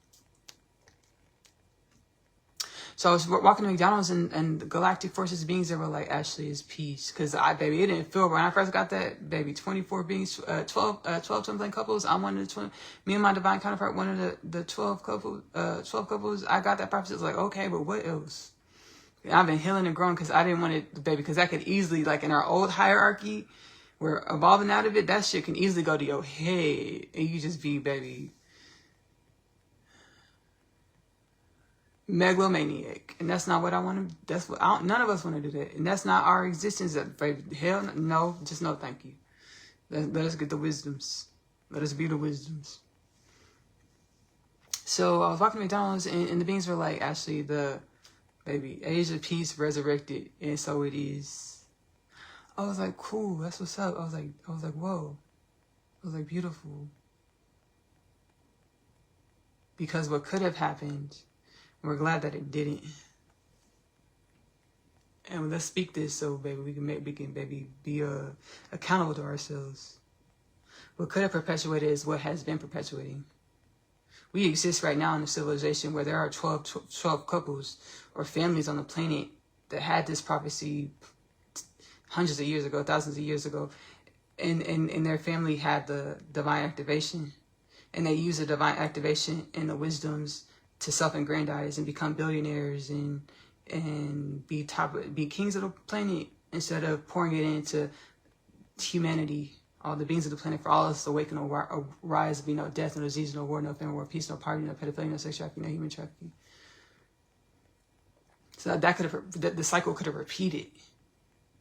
So I was walking to McDonald's and the galactic forces beings that were like, Ashley is peace. Because baby, it didn't feel right. When I first got that, baby, 24 beings, 12 twin flame couples. I'm one of the twin, me and my divine counterpart, one of the 12 couples. I got that prophecy. It was like, okay, but what else? And I've been healing and growing because I didn't want it, baby, because that could easily, like in our old hierarchy, we're evolving out of it, that shit can easily go to your head. And you just be, baby, megalomaniac. And that's not what I want to, none of us want to do that. And that's not our existence. Baby, hell no, just no thank you. Let us get the wisdoms. Let us be the wisdoms. So I was walking to McDonald's and the beings were like, Ashley, baby, age of peace resurrected, and so it is. I was like, cool, that's what's up. I was like, whoa. I was like, beautiful. Because what could have happened, we're glad that it didn't. And let's speak this so, baby, we can be accountable to ourselves. What could have perpetuated is what has been perpetuating. We exist right now in a civilization where there are 12 couples or families on the planet that had this prophecy hundreds of years ago, thousands of years ago, and their family had the divine activation, and they use the divine activation and the wisdoms to self-aggrandize and become billionaires and be kings of the planet instead of pouring it into humanity all the beings of the planet, for all of us to awaken or rise, be no death, no disease, no war, no famine, war, peace, no poverty, no pedophilia, no sex trafficking, no human trafficking. So that could have, the cycle could have repeated.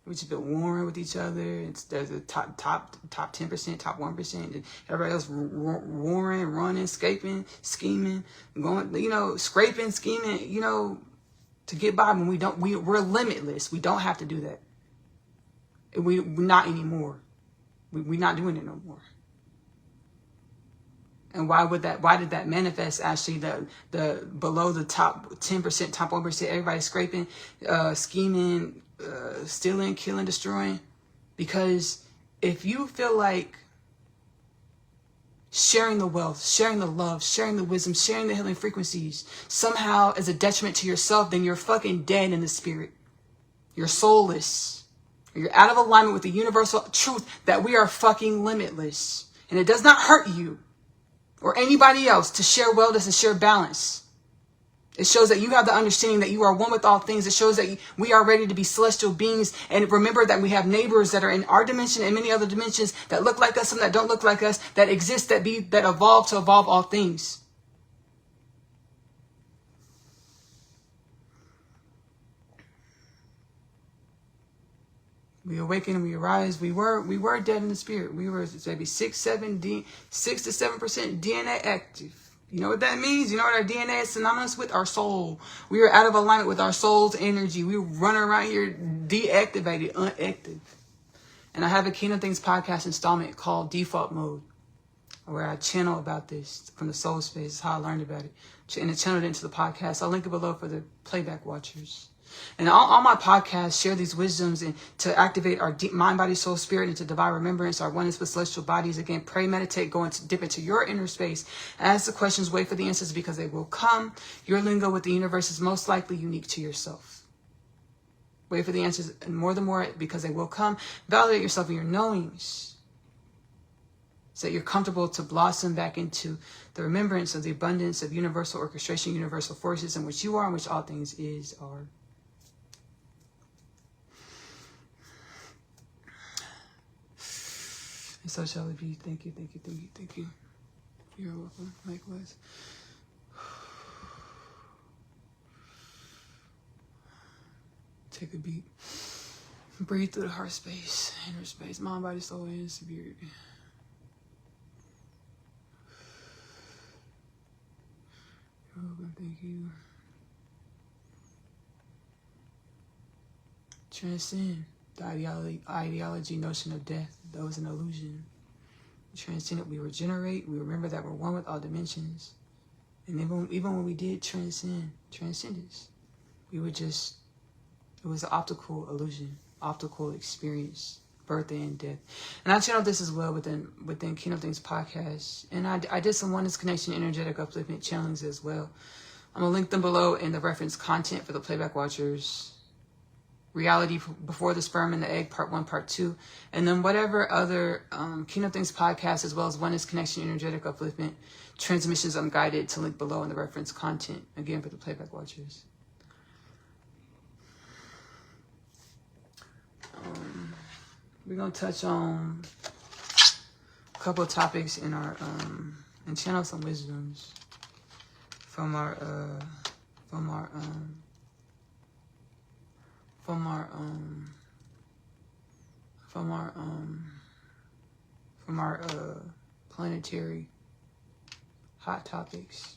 We just been warring with each other. There's a top 10%, top 1%, and everybody else warring, running, escaping, scheming, going, scraping, scheming, to get by. When we're limitless. We don't have to do that. We're not anymore. We're not doing it no more. And why did that manifest, Ashley? The below the top 10%, top 1%, everybody scraping, scheming, stealing, killing, destroying. Because if you feel like sharing the wealth, sharing the love, sharing the wisdom, sharing the healing frequencies somehow is a detriment to yourself, then you're fucking dead in the spirit. You're soulless. You're out of alignment with the universal truth that we are fucking limitless. And it does not hurt you or anybody else to share wellness and share balance. It shows that you have the understanding that you are one with all things. It shows that we are ready to be celestial beings. And remember that we have neighbors that are in our dimension and many other dimensions that look like us and that don't look like us, that exist, that evolve to evolve all things. We awaken and we arise. We were dead in the spirit. We were maybe 6 to 7% DNA active. You know what that means? You know what our DNA is synonymous with? Our soul. We are out of alignment with our soul's energy. We run around here deactivated, unactive. And I have a Kingdom Things podcast installment called Default Mode, where I channel about this from the soul space. That's how I learned about it. And I channeled it into the podcast. I'll link it below for the playback watchers. And all my podcasts share these wisdoms and to activate our deep mind, body, soul, spirit into divine remembrance, our oneness with celestial bodies. Again, pray, meditate, dip into your inner space. Ask the questions, wait for the answers because they will come. Your lingo with the universe is most likely unique to yourself. Wait for the answers and more because they will come. Validate yourself in your knowings so that you're comfortable to blossom back into the remembrance of the abundance of universal orchestration, universal forces in which you are and which all things are. And so shall it be. Thank you, thank you, thank you, thank you. You're welcome. Likewise. Take a beat. Breathe through the heart space, inner space, mind, body, soul, and spirit. You're welcome. Thank you. Transcend the ideology, notion of death. That was an illusion. We transcend it. We regenerate. We remember that we're one with all dimensions. And even when we did transcendence, we were just, it was an optical illusion, optical experience, birth and death. And I channeled this as well within Kingdom Things podcast. And I did some oneness connection, energetic upliftment channelings as well. I'm going to link them below in the reference content for the playback watchers. Reality Before the Sperm and the Egg, Part 1, Part 2. And then whatever other Kingdom Things podcast, as well as Oneness Connection, Energetic Upliftment, Transmissions Unguided, to link below in the reference content. Again, for the playback watchers. We're going to touch on a couple of topics in our, and channel some wisdoms from our planetary hot topics.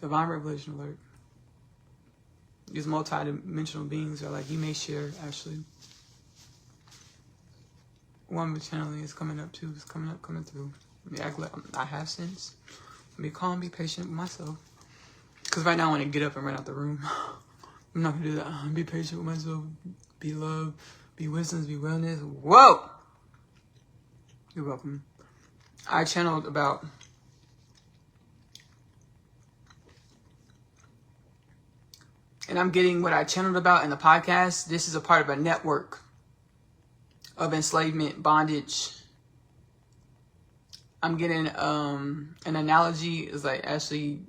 Divine revelation alert. These multi-dimensional beings are like, you may share, actually. One with channeling is coming up too. It's coming through. I have sense. Be calm, be patient with myself. Because right now I want to get up and run out the room. I'm not going to do that. Be patient with myself. Be love. Be wisdom. Be wellness. Whoa! You're welcome. I channeled about... And I'm getting what I channeled about in the podcast. This is a part of a network of enslavement, bondage, I'm getting an analogy. It's like, Ashley,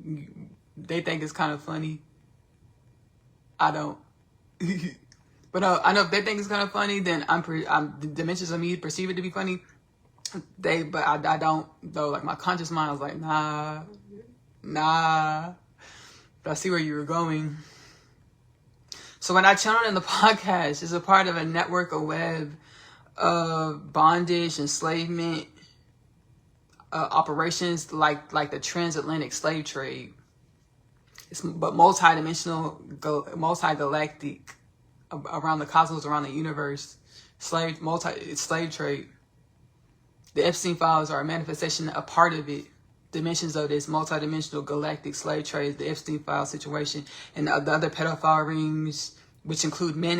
they think it's kind of funny. I don't. But I know if they think it's kind of funny, then the dimensions of me perceive it to be funny. But I don't though. Like my conscious mind was like, nah. But I see where you were going. So when I channeled in the podcast, it's a part of a network, a web of bondage, enslavement, operations like the transatlantic slave trade. But multi-dimensional, multi-galactic, around the cosmos, around the universe, slave trade. The Epstein files are a manifestation, a part of it. Dimensions of this multi-dimensional galactic slave trade, the Epstein file situation, and the other pedophile rings, which include men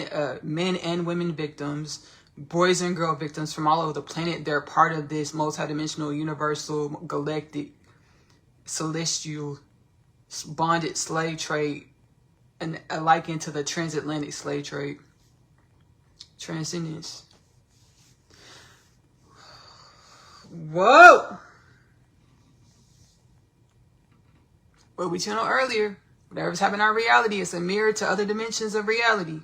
and women victims, boys and girl victims from all over the planet. They're part of this multi-dimensional, universal, galactic, celestial, bonded slave trade, and likened to the transatlantic slave trade. Transcendence. Whoa! What we channeled earlier, whatever's happening in our reality, it's a mirror to other dimensions of reality.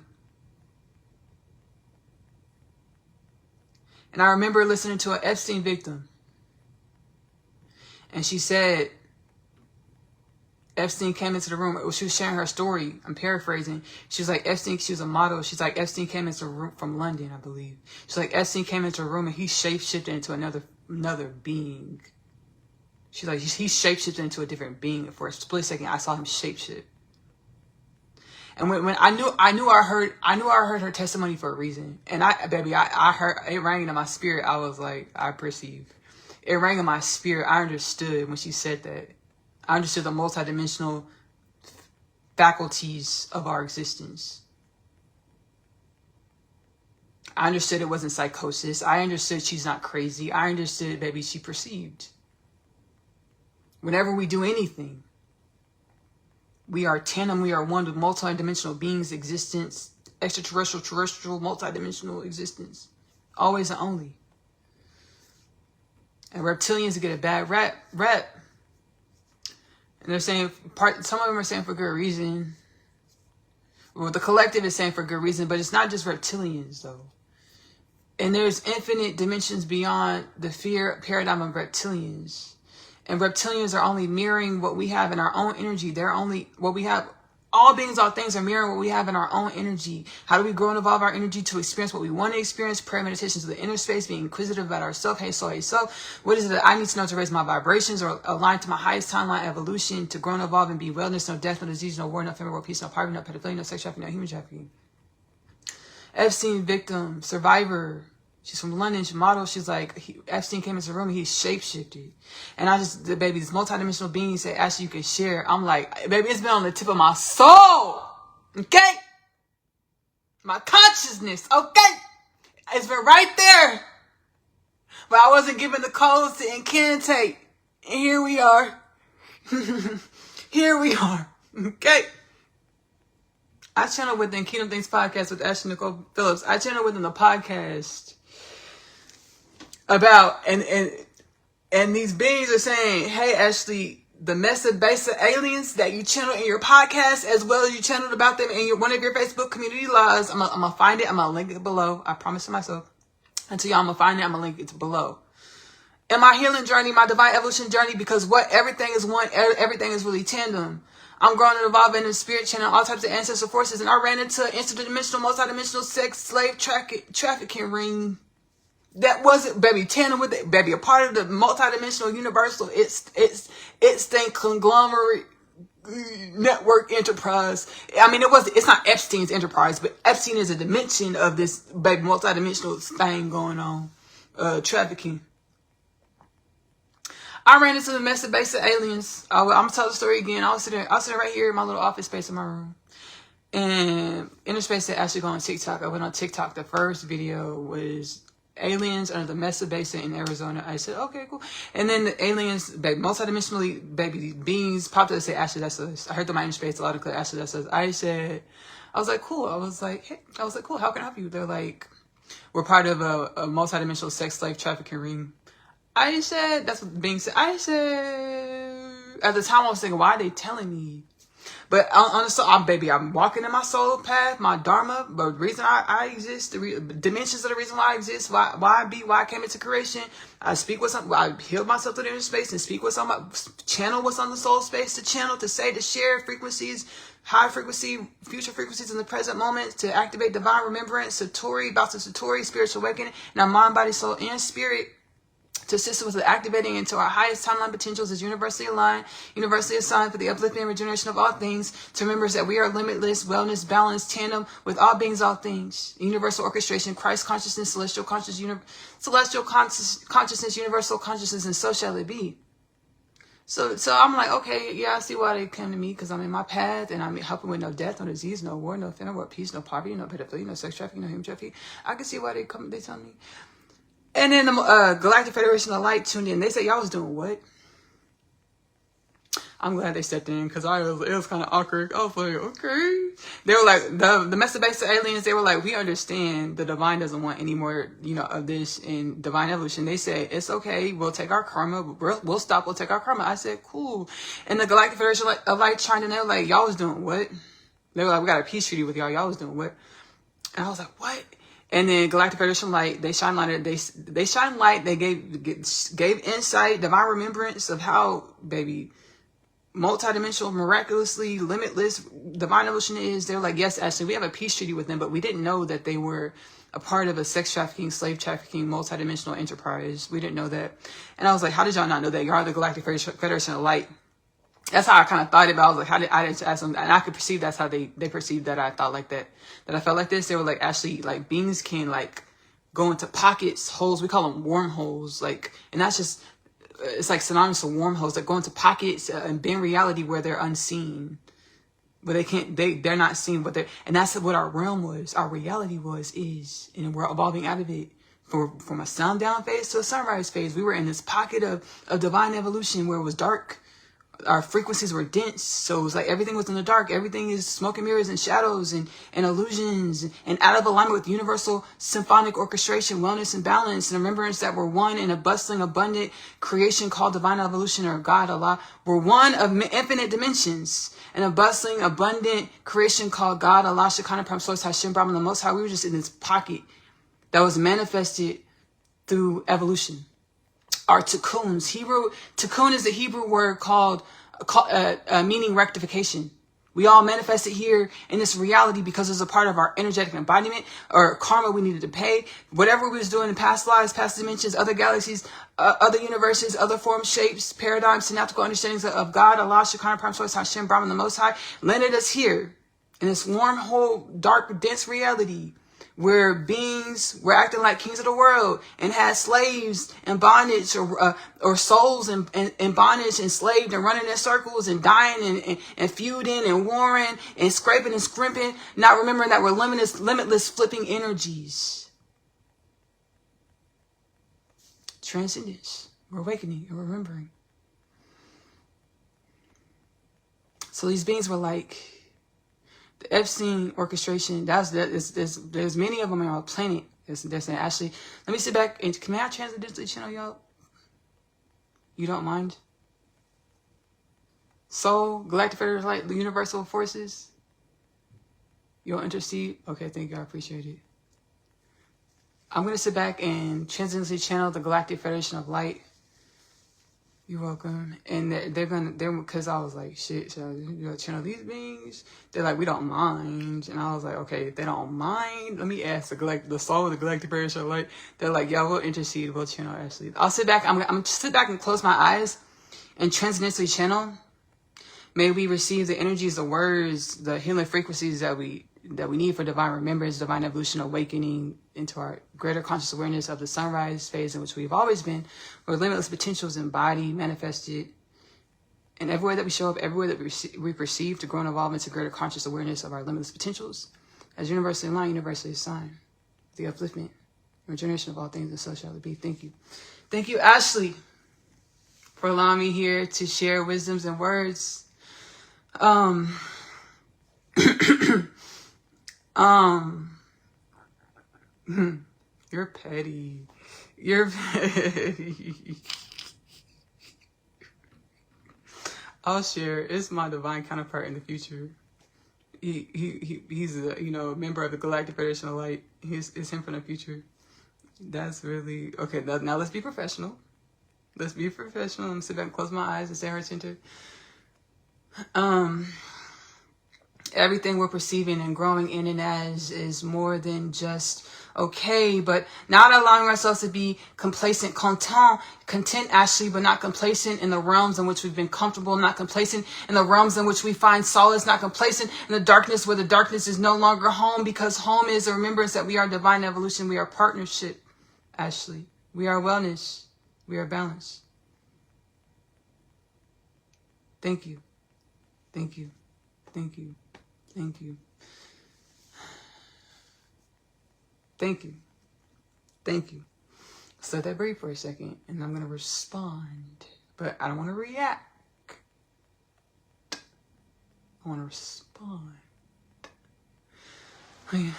And I remember listening to an Epstein victim. And she said, Epstein came into the room. She was sharing her story. I'm paraphrasing. She was like, Epstein, she was a model. She's like, Epstein came into the room from London, I believe. She's like, Epstein came into a room and he shapeshifted into another being. She's like, he shapeshifted into a different being. For a split second, I saw him shapeshift. And when I heard her testimony for a reason. And I heard, it rang in my spirit. I was like, I perceive. It rang in my spirit. I understood when she said that. I understood the multidimensional faculties of our existence. I understood it wasn't psychosis. I understood she's not crazy. I understood, baby, she perceived. Whenever we do anything, we are tandem, we are one with multidimensional beings' existence, extraterrestrial, terrestrial, multidimensional existence. Always and only. And reptilians get a bad rep. And they're saying, some of them are saying for good reason. Well, the collective is saying for good reason, but it's not just reptilians, though. And there's infinite dimensions beyond the fear paradigm of reptilians. And reptilians are only mirroring what we have in our own energy. They're only what we have. All beings, all things are mirroring what we have in our own energy. How do we grow and evolve our energy to experience what we want to experience? Prayer, meditation to the inner space, being inquisitive about ourselves. Hey, soul, hey, soul. What is it that I need to know to raise my vibrations or align to my highest timeline evolution to grow and evolve and be wellness, no death, no disease, no war, no famine, no peace, no poverty, no pedophilia, no sex trafficking, no human trafficking. Epstein victim, survivor. She's from London, she models. She's like, Epstein came into the room and he shapeshifted. And baby, this multidimensional being said, Ashley, you can share. I'm like, baby, it's been on the tip of my soul. Okay? My consciousness, okay? It's been right there. But I wasn't given the codes to incantate. And here we are. Here we are. Okay? I channel within Kingdom Things Podcast with Ashley-Nicole Phillips. I channel within the podcast about, and these beings are saying, hey, Ashley, the Mesa Besa aliens that you channel in your podcast, as well as you channeled about them in one of your Facebook community lives, I'm gonna find it. I'm gonna link it below. I promise to myself. Until y'all, I'm gonna find it. I'm gonna link it below. In my healing journey, my divine evolution journey, because everything is one, everything is really tandem. I'm growing and evolving in the spirit channel, all types of ancestral forces, and I ran into an interdimensional, multidimensional sex slave trafficking ring. That wasn't, baby, tandem with it, baby, a part of the multidimensional universal. It's the conglomerate network enterprise. I mean, it's not Epstein's enterprise, but Epstein is a dimension of this, baby, multidimensional thing going on, trafficking. I ran into the Mesa Besa aliens. I'm gonna tell the story again. I was sitting right here in my little office space in my room. And Interspace said, Ashley, go on TikTok. I went on TikTok. The first video was aliens under the Mesa Besa in Arizona. I said, okay, cool. And then the aliens, baby, multidimensionally, baby, beings popped up and said, Ashley, that's us. I heard them in my Interspace a lot of clear. Ashley, that's us. I was like, cool. I was like, cool. How can I help you? They're like, we're part of a multidimensional sex slave trafficking ring. I said, that's what being said. I said, at the time I was thinking, why are they telling me? But honestly, I'm walking in my soul path, my dharma. But the reason I exist, dimensions of the reason why I exist, why I came into creation. I speak what's on, I healed myself to the inner space and speak what's on my channel, what's on the soul space, to channel, to say, to share frequencies, high frequency, future frequencies in the present moment, to activate divine remembrance, Satori, about to Satori, spiritual awakening, and our mind, body, soul, and spirit, to assist us with activating into our highest timeline potentials is universally aligned, universally assigned for the uplifting and regeneration of all things, to remember that we are limitless, wellness, balance, tandem with all beings, all things. Universal orchestration, Christ consciousness, celestial consciousness, universal consciousness, and so shall it be. So I'm like, okay, yeah, I see why they came to me, because I'm in my path and I'm helping with no death, no disease, no war, no fear, no war, peace, no poverty, no pedophilia, no sex trafficking, no human trafficking. I can see why they tell me. And then the Galactic Federation of Light tuned in. They said, y'all was doing what? I'm glad they stepped in, because it was kind of awkward. I was like, okay. They were like, the domestic-based aliens, they were like, we understand the divine doesn't want any more, of this in divine evolution. They said, it's okay. We'll take our karma. We'll stop. We'll take our karma. I said, cool. And the Galactic Federation of Light chimed in. They were like, y'all was doing what? They were like, we got a peace treaty with y'all. Y'all was doing what? And I was like, what? And then Galactic Federation Light, they shine light. They shine light. They gave insight, divine remembrance of how, baby, multidimensional, miraculously limitless divine evolution is. They're like, yes, Ashley, we have a peace treaty with them, but we didn't know that they were a part of a sex trafficking, slave trafficking, multidimensional enterprise. We didn't know that. And I was like, how did y'all not know that? You're the Galactic Federation of Light. That's how I kind of thought about it. I was like, I didn't ask them, and I could perceive that's how they perceived that I thought like that I felt like this. They were like, Ashley, like, beings can like go into pockets, holes, we call them wormholes, like, and that's just, it's like synonymous to wormholes that go into pockets and bend reality where they're unseen, where they're not seen, but and that's what our realm was, our reality is, and we're evolving out of it. From a sundown phase to a sunrise phase, we were in this pocket of divine evolution where it was dark. Our frequencies were dense, so it was like everything was in the dark. Everything is smoke and mirrors and shadows and illusions, and out of alignment with universal symphonic orchestration, wellness and balance, and remembrance that we're one in a bustling, abundant creation called divine evolution, or God, Allah. We're one of infinite dimensions in a bustling, abundant creation called God, Allah, Shekinah, Prime Source, Hashem, Brahman, the Most High. We were just in this pocket that was manifested through evolution. Our tikkuns. Tikkun is the Hebrew word called meaning rectification. We all manifested here in this reality because it's a part of our energetic embodiment or karma we needed to pay. Whatever we was doing in past lives, past dimensions, other galaxies, other universes, other forms, shapes, paradigms, synaptical understandings of God, Allah, Shekinah, Prime Source, Hashem, Brahman, the Most High, landed us here in this wormhole, dark, dense reality, where beings were acting like kings of the world and had slaves in bondage or souls in bondage, enslaved and running in circles and dying and feuding and warring and scraping and scrimping, not remembering that we're limitless flipping energies. Transcendence. We're awakening and remembering. So these beings were like, the Epstein orchestration, there's many of them on our planet. They're saying, Ashley, let me sit back and can I transcendentally channel y'all? You don't mind? Soul, Galactic Federation, like the universal forces. You'll intercede? Okay, thank you. I appreciate it. I'm going to sit back and transcendently channel the Galactic Federation of Light. You're welcome. And they're because I was like, shit, should I channel these beings? They're like, we don't mind. And I was like, okay, if they don't mind, let me ask the soul of the Galactic Federation of Light. They're like, yeah, we'll intercede, we'll channel Ashley. I'll sit back, I'm gonna sit back and close my eyes and transcendently channel. May we receive the energies, the words, the healing frequencies that we need for divine remembrance, divine evolution, awakening into our greater conscious awareness of the sunrise phase in which we've always been, where limitless potentials embodied, manifested, and everywhere that we show up, everywhere that we perceive to grow and evolve into greater conscious awareness of our limitless potentials, as universally aligned, universally assigned, the upliftment, regeneration of all things, and so shall it be. Thank you. Thank you, Ashley, for allowing me here to share wisdoms and words. You're petty. You're I'll share. It's my divine counterpart in the future. He's a member of the Galactic Federation of Light. It's him from the future. That's really okay. Now let's be professional. Let's be professional. I'm sit back and close my eyes and stay heart centered. Everything we're perceiving and growing in and as is more than just okay, but not allowing ourselves to be complacent, content, Ashley, but not complacent in the realms in which we've been comfortable, not complacent in the realms in which we find solace, not complacent in the darkness where the darkness is no longer home, because home is a remembrance that we are divine evolution, we are partnership, Ashley. We are wellness, we are balance. Thank you. Thank you. Thank you. Thank you. Thank you. Thank you. So let that breathe for a second, and I'm going to respond. But I don't want to react. I want to respond.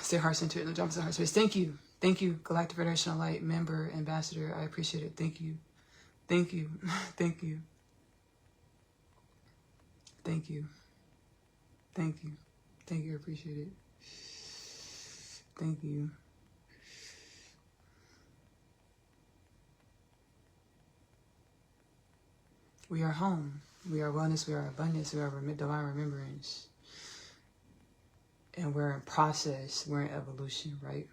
Stay heart-centered in the drop of the heart space. Thank you. Thank you, Galactic Federation of Light member, ambassador. I appreciate it. Thank you. Thank you. Thank you. Thank you. Thank you. Thank you. I appreciate it. Thank you. We are home. We are wellness. We are abundance. We are divine remembrance. And we're in process. We're in evolution, right?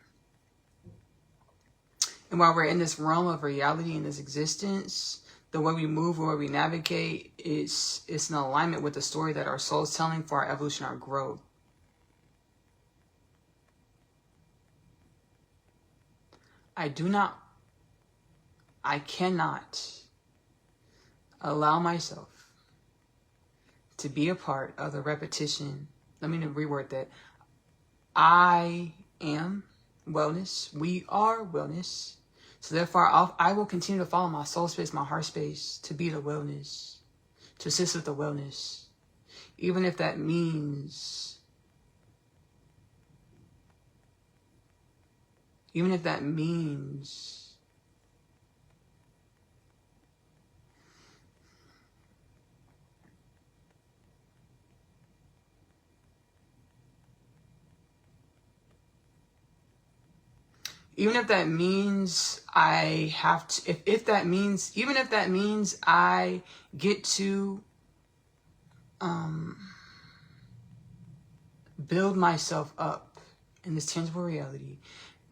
And while we're in this realm of reality and this existence, the way we move, the way we navigate, it's in alignment with the story that our soul's telling for our evolution, our growth. I cannot allow myself to be a part of the repetition. Let me reword that. I am wellness. We are wellness. So therefore, I will continue to follow my soul space, my heart space, to be the wellness, to assist with the wellness. Even if that means, even if that means I have to, even if that means I get to build myself up in this tangible reality,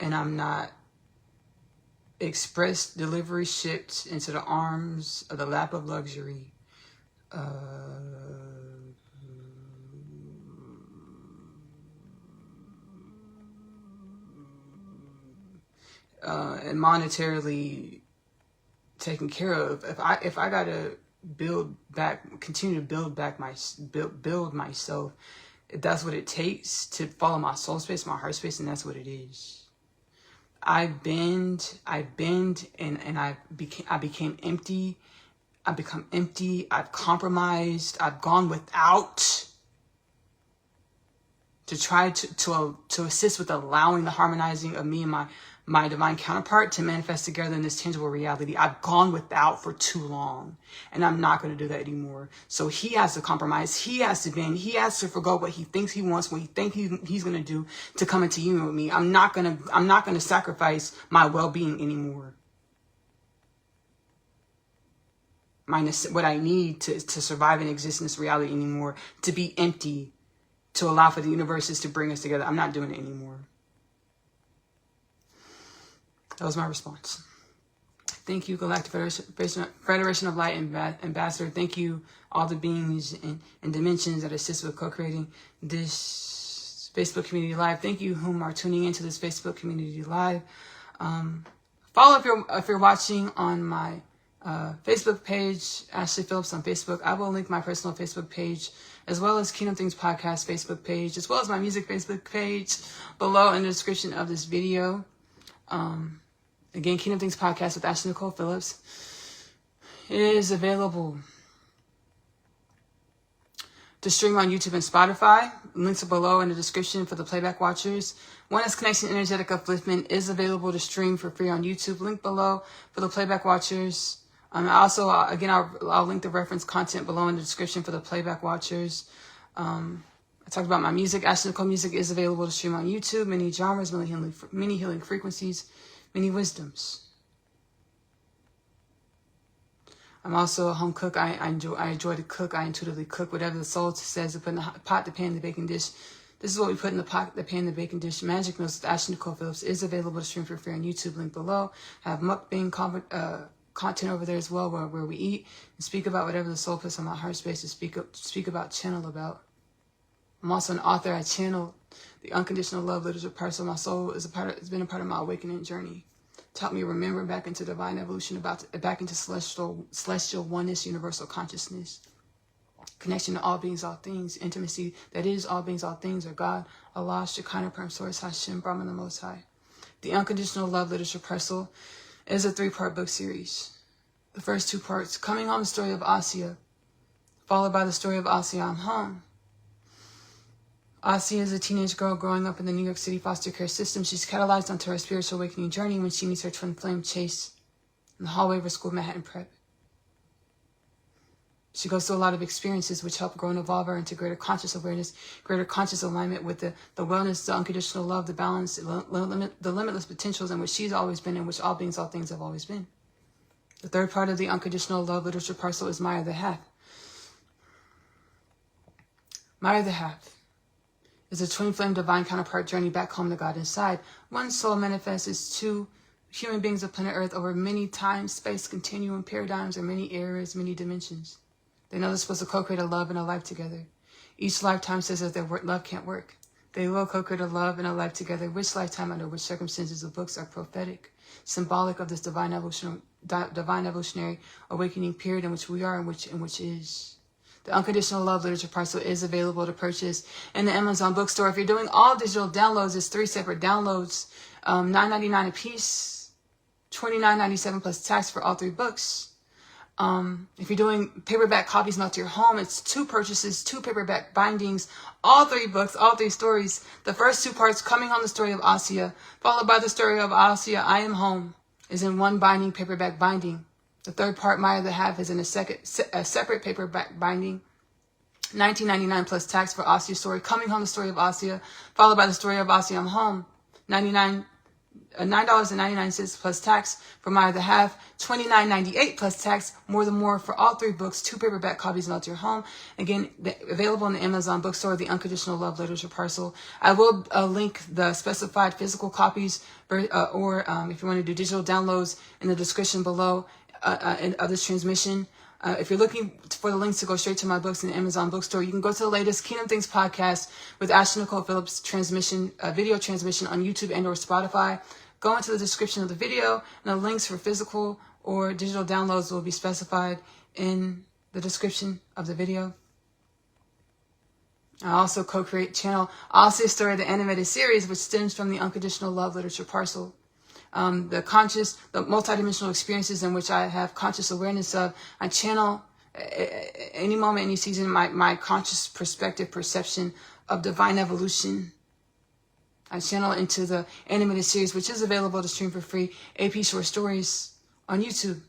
and I'm not express delivery shipped into the arms of the lap of luxury, and monetarily taken care of. If I gotta continue to build myself, if that's what it takes to follow my soul space, my heart space, and that's what it is. I bend, and I became empty. I've become empty. I've compromised. I've gone without to try to assist with allowing the harmonizing of me and my divine counterpart to manifest together in this tangible reality. I've gone without for too long, and I'm not going to do that anymore. So he has to compromise. He has to bend. He has to forgo what he thinks he wants, what he thinks he's going to do to come into union with me. I'm not going to sacrifice my well-being anymore. What I need to survive and exist in this reality anymore, to be empty, to allow for the universes to bring us together. I'm not doing it anymore. That was my response. Thank you, Galactic Federation of Light Ambassador. Thank you, all the beings and dimensions that assist with co-creating this Facebook Community Live. Thank you whom are tuning into this Facebook Community Live. Follow if you're watching on my Facebook page, Ashley Phillips on Facebook. I will link my personal Facebook page, as well as Kingdom Things Podcast Facebook page, as well as my music Facebook page below in the description of this video. Again, Kingdom Things Podcast with Ashley-Nicole Phillips is available to stream on YouTube and Spotify. Links are below in the description for the playback watchers. Oneness Connection Energetic Upliftment is available to stream for free on YouTube. Link below for the playback watchers. Also, again, I'll link the reference content below in the description for the playback watchers. I talked about my music. Ashley-Nicole music is available to stream on YouTube. Many genres, many healing frequencies, many wisdoms. I'm also a home cook. I enjoy to cook. I intuitively cook whatever the soul says to put in the pot, the pan, the baking dish. This is what we put in the pot, the pan, the baking dish. Magic Notes with Ashley-Nicole Phillips is available to stream for free on YouTube. Link below. I have mukbang content over there as well, where we eat and speak about whatever the soul puts on my heart space to speak about, channel about. I'm also an author. I channel the Unconditional Love Literature Parcel. My soul has been a part of my awakening journey. Taught me to remember back into divine evolution, back into celestial oneness, universal consciousness, connection to all beings, all things, intimacy that is all beings, all things, or God, Allah, Shekinah, Prime Source, Hashem, Brahman, the Most High. The Unconditional Love Literature Parcel is a 3-part book series. The first 2 parts, coming home, the story of Asiyah, followed by the story of Asiyah, I'm home. Asiyah is a teenage girl growing up in the New York City foster care system. She's catalyzed onto her spiritual awakening journey when she meets her twin flame, Chase, in the hallway of her school, Manhattan Prep. She goes through a lot of experiences which help grow and evolve her into greater conscious awareness, greater conscious alignment with the wellness, the unconditional love, the balance, the limitless potentials in which she's always been, in which all beings, all things have always been. The third part of the Unconditional Love Literature Parcel is Maya the Half. Maya the Half is a twin flame divine counterpart journey back home to God inside. One soul manifests as 2 human beings of planet Earth over many time, space, continuum, paradigms, or many eras, many dimensions. They know they're supposed to co-create a love and a life together. Each lifetime says that their love can't work. They will co-create a love and a life together. Which lifetime, under which circumstances, the books are prophetic, symbolic of this divine evolutionary awakening period in which we are, in which is. The Unconditional Love Literature Parcel is available to purchase in the Amazon bookstore. If you're doing all digital downloads, it's 3 separate downloads, $9.99 a piece, $29.97 plus tax for all 3 books. If you're doing paperback copies mailed to your home, it's 2 purchases, 2 paperback bindings, all 3 books, all 3 stories. The first 2 parts, coming on the story of Asiyah, followed by the story of Asiyah, I Am Home, is in 1 binding, paperback binding. The third part, Maya the Half, is in a separate paperback binding, $19.99 plus tax for Asiyah's story. Coming home, the story of Asiyah, followed by the story of Asiyah, I'm Home, $9.99 plus tax for Maya the Half, $29.98 plus tax, more than more for all 3 books, 2 paperback copies mailed to your home. Again, available in the Amazon bookstore, the Unconditional Love Literature Parcel. I will link the specified physical copies, or if you want to do digital downloads, in the description below of this transmission. If you're looking for the links to go straight to my books in the Amazon bookstore, you can go to the latest Kingdom Things podcast with Ashley-Nicole Phillips transmission, video transmission on YouTube and or Spotify. Go into the description of the video, and the links for physical or digital downloads will be specified in the description of the video. I also co-create channel Asiyah Story, the animated series, which stems from the Unconditional Love Literature Parcel. The multidimensional experiences in which I have conscious awareness of. I channel any moment, any season, my conscious perspective, perception of divine evolution. I channel into the animated series, which is available to stream for free, AP Short Stories on YouTube.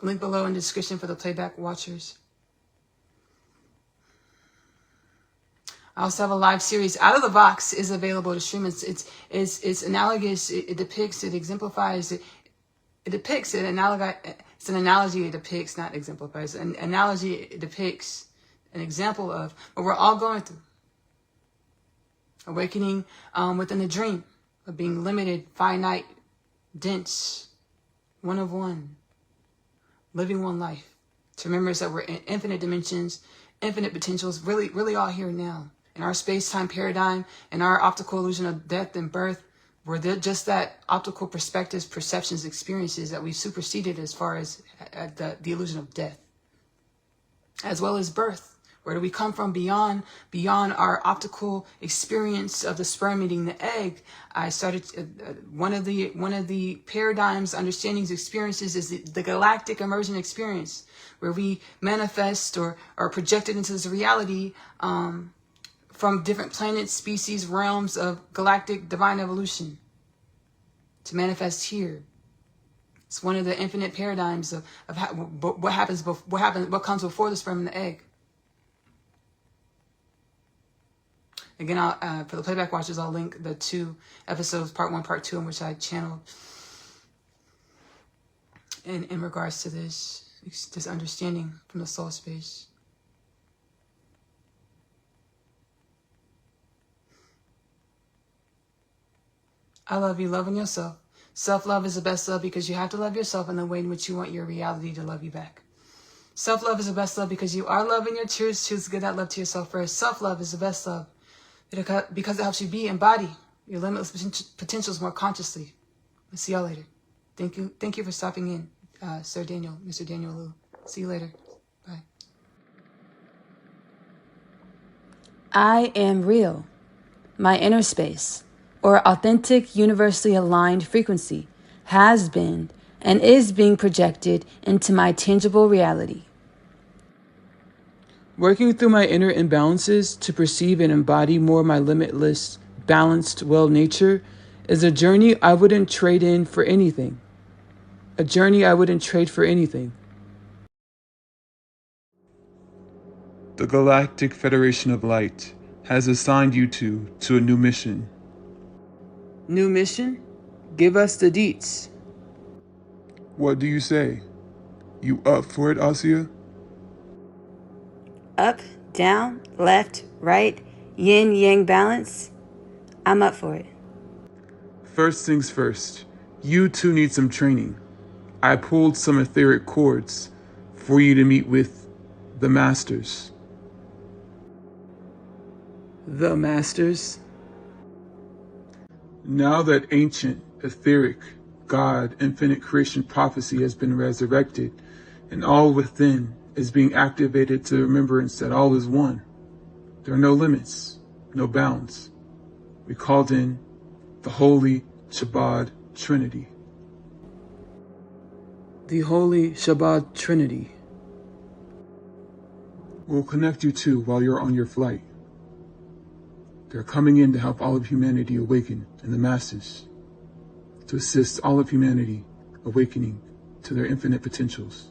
Link below in the description for the playback watchers. I also have a live series, Out of the Box, is available to stream. It's analogous. It depicts. It exemplifies. It depicts. It's an analogy. It depicts, not exemplifies. An analogy. It depicts an example of what we're all going through. Awakening within the dream of being limited, finite, dense, one of one, living one life. To remember that we're in infinite dimensions, infinite potentials, really all here now. In our space-time paradigm, in our optical illusion of death and birth, we're just that optical perspectives, perceptions, experiences that we've superseded as far as the illusion of death, as well as birth. Where do we come from beyond our optical experience of the sperm meeting the egg? I started one of the paradigms, understandings, experiences is the galactic immersion experience, where we manifest or are projected into this reality from different planets, species, realms of galactic divine evolution to manifest here. It's one of the infinite paradigms of what comes before the sperm and the egg. Again, for the playback watchers, I'll link the 2 episodes, part 1, part 2, in which I channeled in regards to this understanding from the soul space. I love you. Loving yourself. Self-love is the best love because you have to love yourself in the way in which you want your reality to love you back. Self-love is the best love because you are loving your truth. Choose to give that love to yourself first. Self-love is the best love because it helps you embody your limitless potentials more consciously. I'll see y'all later. Thank you. Thank you for stopping in, Mr. Daniel Liu. See you later. Bye. I am real. My inner space, or authentic, universally aligned frequency, has been and is being projected into my tangible reality. Working through my inner imbalances to perceive and embody more my limitless, balanced, well nature is a journey I wouldn't trade in for anything. A journey I wouldn't trade for anything. The Galactic Federation of Light has assigned you to a new mission. New mission? Give us the deets. What do you say? You up for it, Asiyah? Up, down, left, right, yin-yang balance. I'm up for it. First things first, you 2 need some training. I pulled some etheric cords for you to meet with the Masters. The Masters? Now that ancient, etheric, God, infinite creation prophecy has been resurrected, and all within is being activated to remembrance that all is one. There are no limits, no bounds. We called in the Holy Shabbat Trinity. The Holy Shabbat Trinity. We'll connect you 2 while you're on your flight. They're coming in to help all of humanity awaken in the masses, to assist all of humanity awakening to their infinite potentials.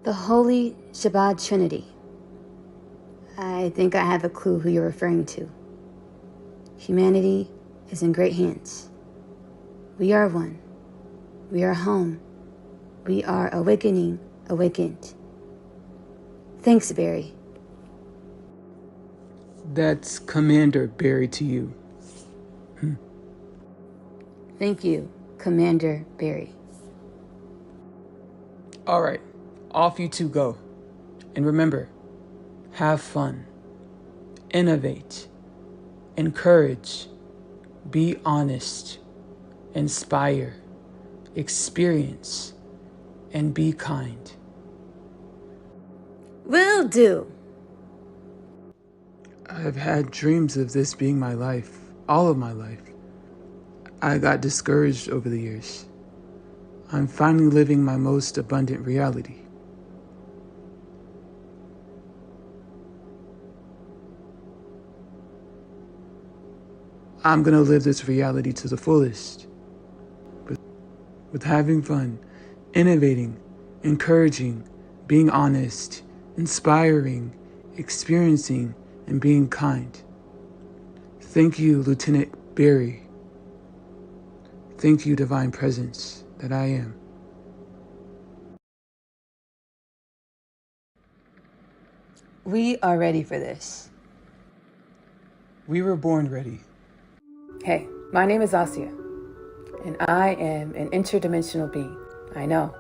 The Holy Shabbat Trinity. I think I have a clue who you're referring to. Humanity is in great hands. We are one. We are home. We are awakening, awakened. Thanks, Barry. That's Commander Barry to you. Thank you, Commander Barry. All right, off you 2 go. And remember, have fun, innovate, encourage, be honest, inspire, experience, and be kind. Will do. I've had dreams of this being my life, all of my life. I got discouraged over the years. I'm finally living my most abundant reality. I'm gonna live this reality to the fullest. With having fun, innovating, encouraging, being honest, inspiring, experiencing, and being kind. Thank you, Lieutenant Barry. Thank you, Divine Presence that I am. We are ready for this. We were born ready. Hey, my name is Asiyah, and I am an interdimensional being. I know.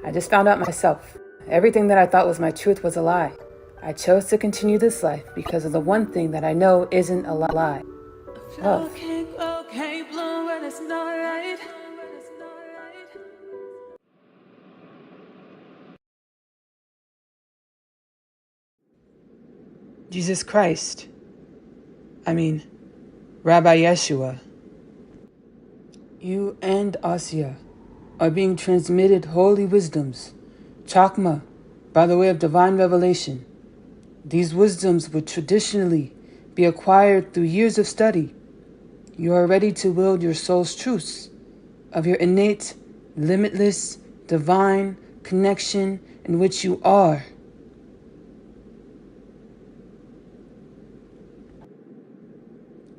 I just found out myself. Everything that I thought was my truth was a lie. I chose to continue this life because of the one thing that I know isn't a lie. Love. Jesus Christ. Rabbi Yeshua. You and Asiyah are being transmitted holy wisdoms, chakma, by the way of divine revelation. These wisdoms were traditionally be acquired through years of study. You are ready to wield your soul's truths of your innate, limitless, divine connection in which you are.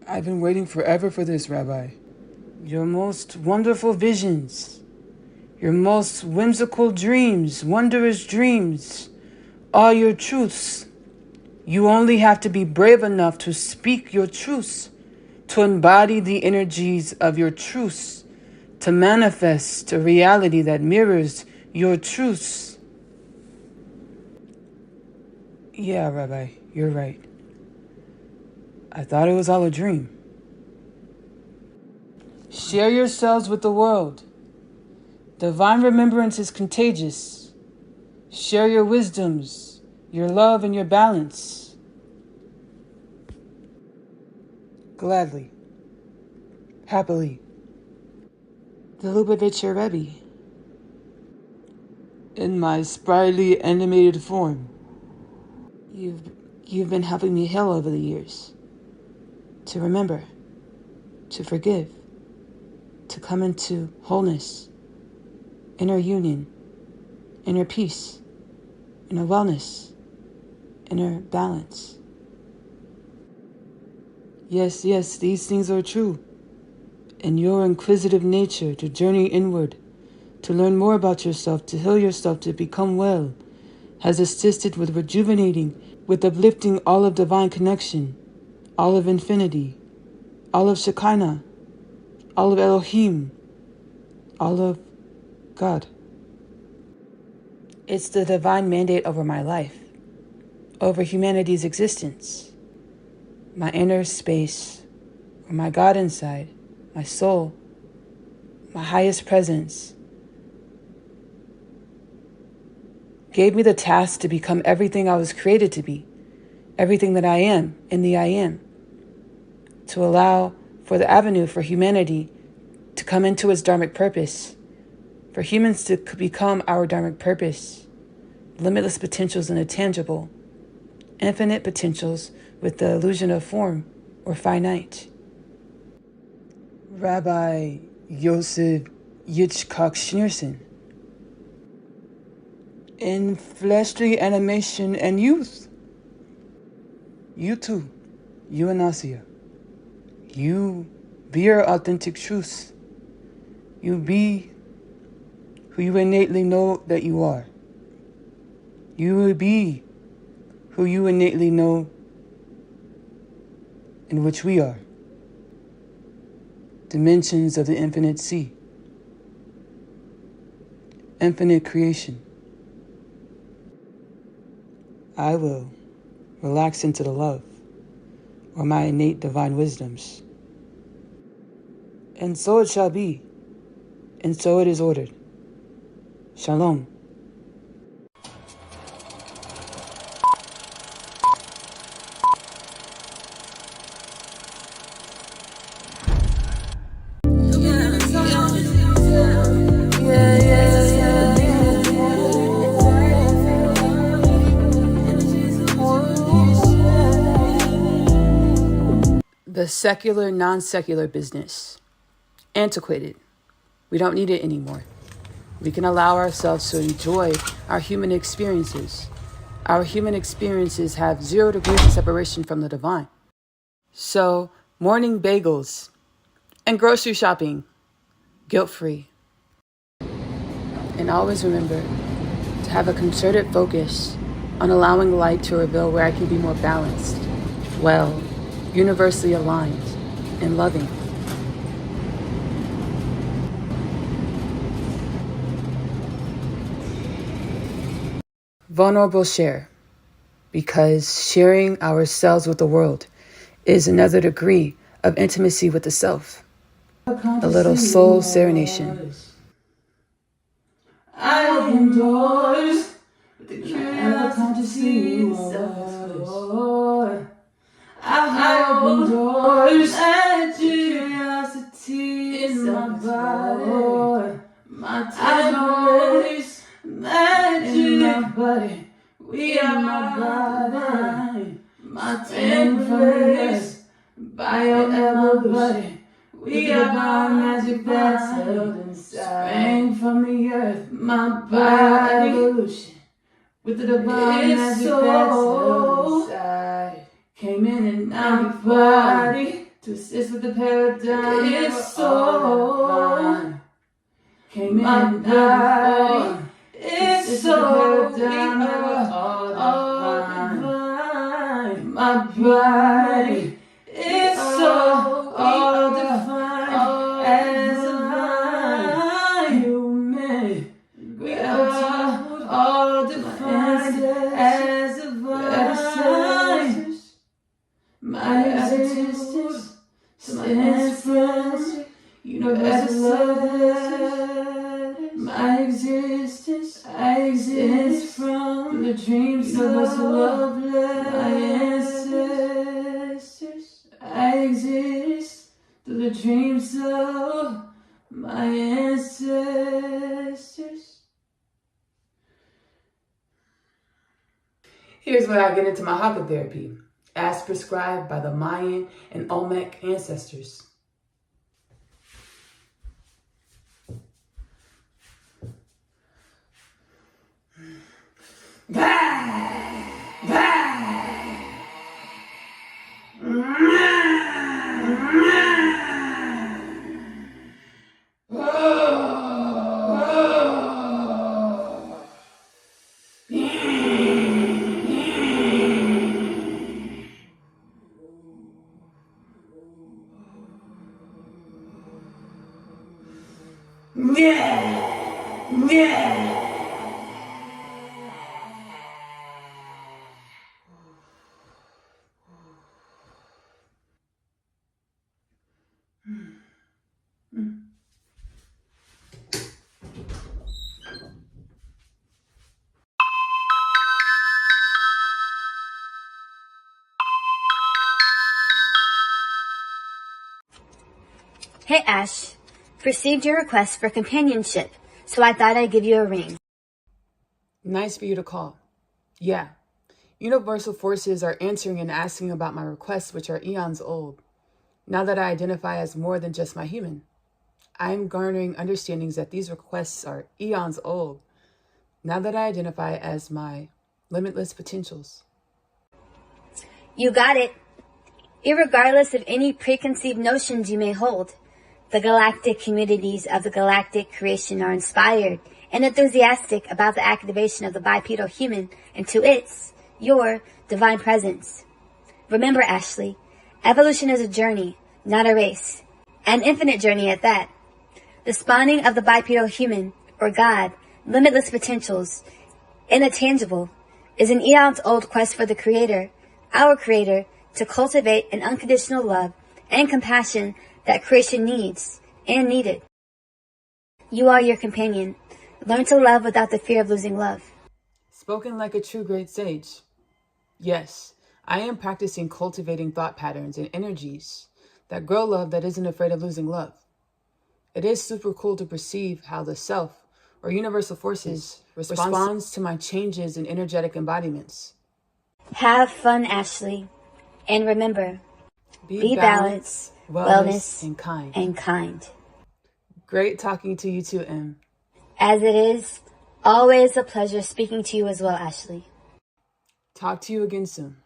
I've been waiting forever for this, Rabbi. Your most wonderful visions, your most whimsical dreams, wondrous dreams, are your truths. You only have to be brave enough to speak your truths, to embody the energies of your truths, to manifest a reality that mirrors your truths. Yeah, Rabbi, you're right. I thought it was all a dream. Share yourselves with the world. Divine remembrance is contagious. Share your wisdoms, your love, and your balance. Gladly. Happily. The Lubavitcher Rebbe. In my sprightly animated form. You've been helping me heal over the years. To remember. To forgive. To come into wholeness. Inner union. Inner peace. Inner wellness. Inner balance. Yes, these things are true. And your inquisitive nature to journey inward, to learn more about yourself, to heal yourself, to become well, has assisted with rejuvenating, with uplifting all of divine connection, all of infinity, all of Shekinah, all of Elohim, all of God. It's the divine mandate over my life, over humanity's existence, my inner space, or my God inside, my soul, my highest presence, gave me the task to become everything I was created to be, everything that I am in the I am, to allow for the avenue for humanity to come into its dharmic purpose, for humans to become our dharmic purpose, limitless potentials in the tangible, infinite potentials with the illusion of form or finite. Rabbi Yosef Yitzchak Schneerson. In fleshly animation and youth. You too, you and Asiyah. You be your authentic truths. You be who you innately know that you are. You will be who you innately know in which we are. Dimensions of the infinite sea. Infinite creation. I will relax into the love or my innate divine wisdoms. And so it shall be, and so it is ordered. Shalom. The secular, non-secular business. Antiquated. We don't need it anymore. We can allow ourselves to enjoy our human experiences. Our human experiences have 0 degrees of separation from the divine. So, morning bagels and grocery shopping, guilt-free. And always remember to have a concerted focus on allowing light to reveal where I can be more balanced, well, universally aligned, and loving. Vulnerable share, because sharing ourselves with the world is another degree of intimacy with the self. A little soul serenation. I open doors with the curiosity self. I open doors, magic curiosity in my body. My touch, magic in my body. We are my body. my temperance, bio-evolution. We are bio-magic that's held inside. Sprang from the earth, my bio-evolution. With the divine magic that's held inside. Came in and now my body to assist with the paradigm. It's so came in and now it's so divine. My body is so all defined as a vine. Human gratitude, all defined as a vine. My existence stands from universal love. My existence, I exist from the dreams of universal love. My ancestors, I exist through the dreams of my ancestors. Here's where I get into my Hatha therapy, as prescribed by the Mayan and Olmec ancestors. Hey Ash, received your request for companionship, so I thought I'd give you a ring. Nice for you to call. Yeah, universal forces are answering and asking about my requests, which are eons old. Now that I identify as more than just my human, I am garnering understandings that these requests are eons old. Now that I identify as my limitless potentials. You got it. Irregardless of any preconceived notions you may hold, the galactic communities of the galactic creation are inspired and enthusiastic about the activation of the bipedal human into your divine presence. Remember, Ashley, evolution is a journey, not a race. An infinite journey at that. The spawning of the bipedal human, or God, limitless potentials, in the tangible, is an eons-old quest for the Creator, our Creator, to cultivate an unconditional love and compassion that creation needs and needed. You are your companion. Learn to love without the fear of losing love. Spoken like a true great sage. Yes, I am practicing cultivating thought patterns and energies that grow love that isn't afraid of losing love. It is super cool to perceive how the self, or universal forces, responds to my changes in energetic embodiments. Have fun, Ashley. And remember, be balanced, wellness, and kind. Great talking to you too, Em. As it is always a pleasure speaking to you as well, Ashley. Talk to you again soon.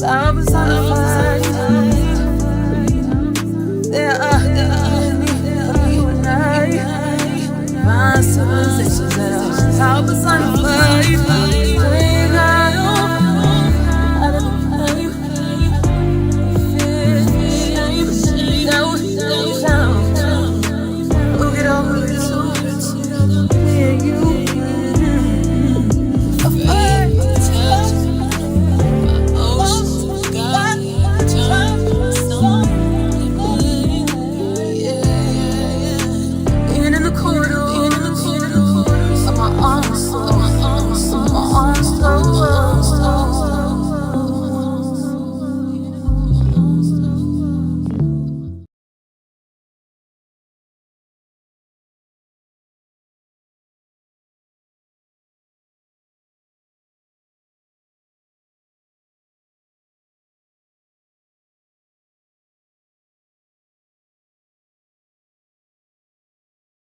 I was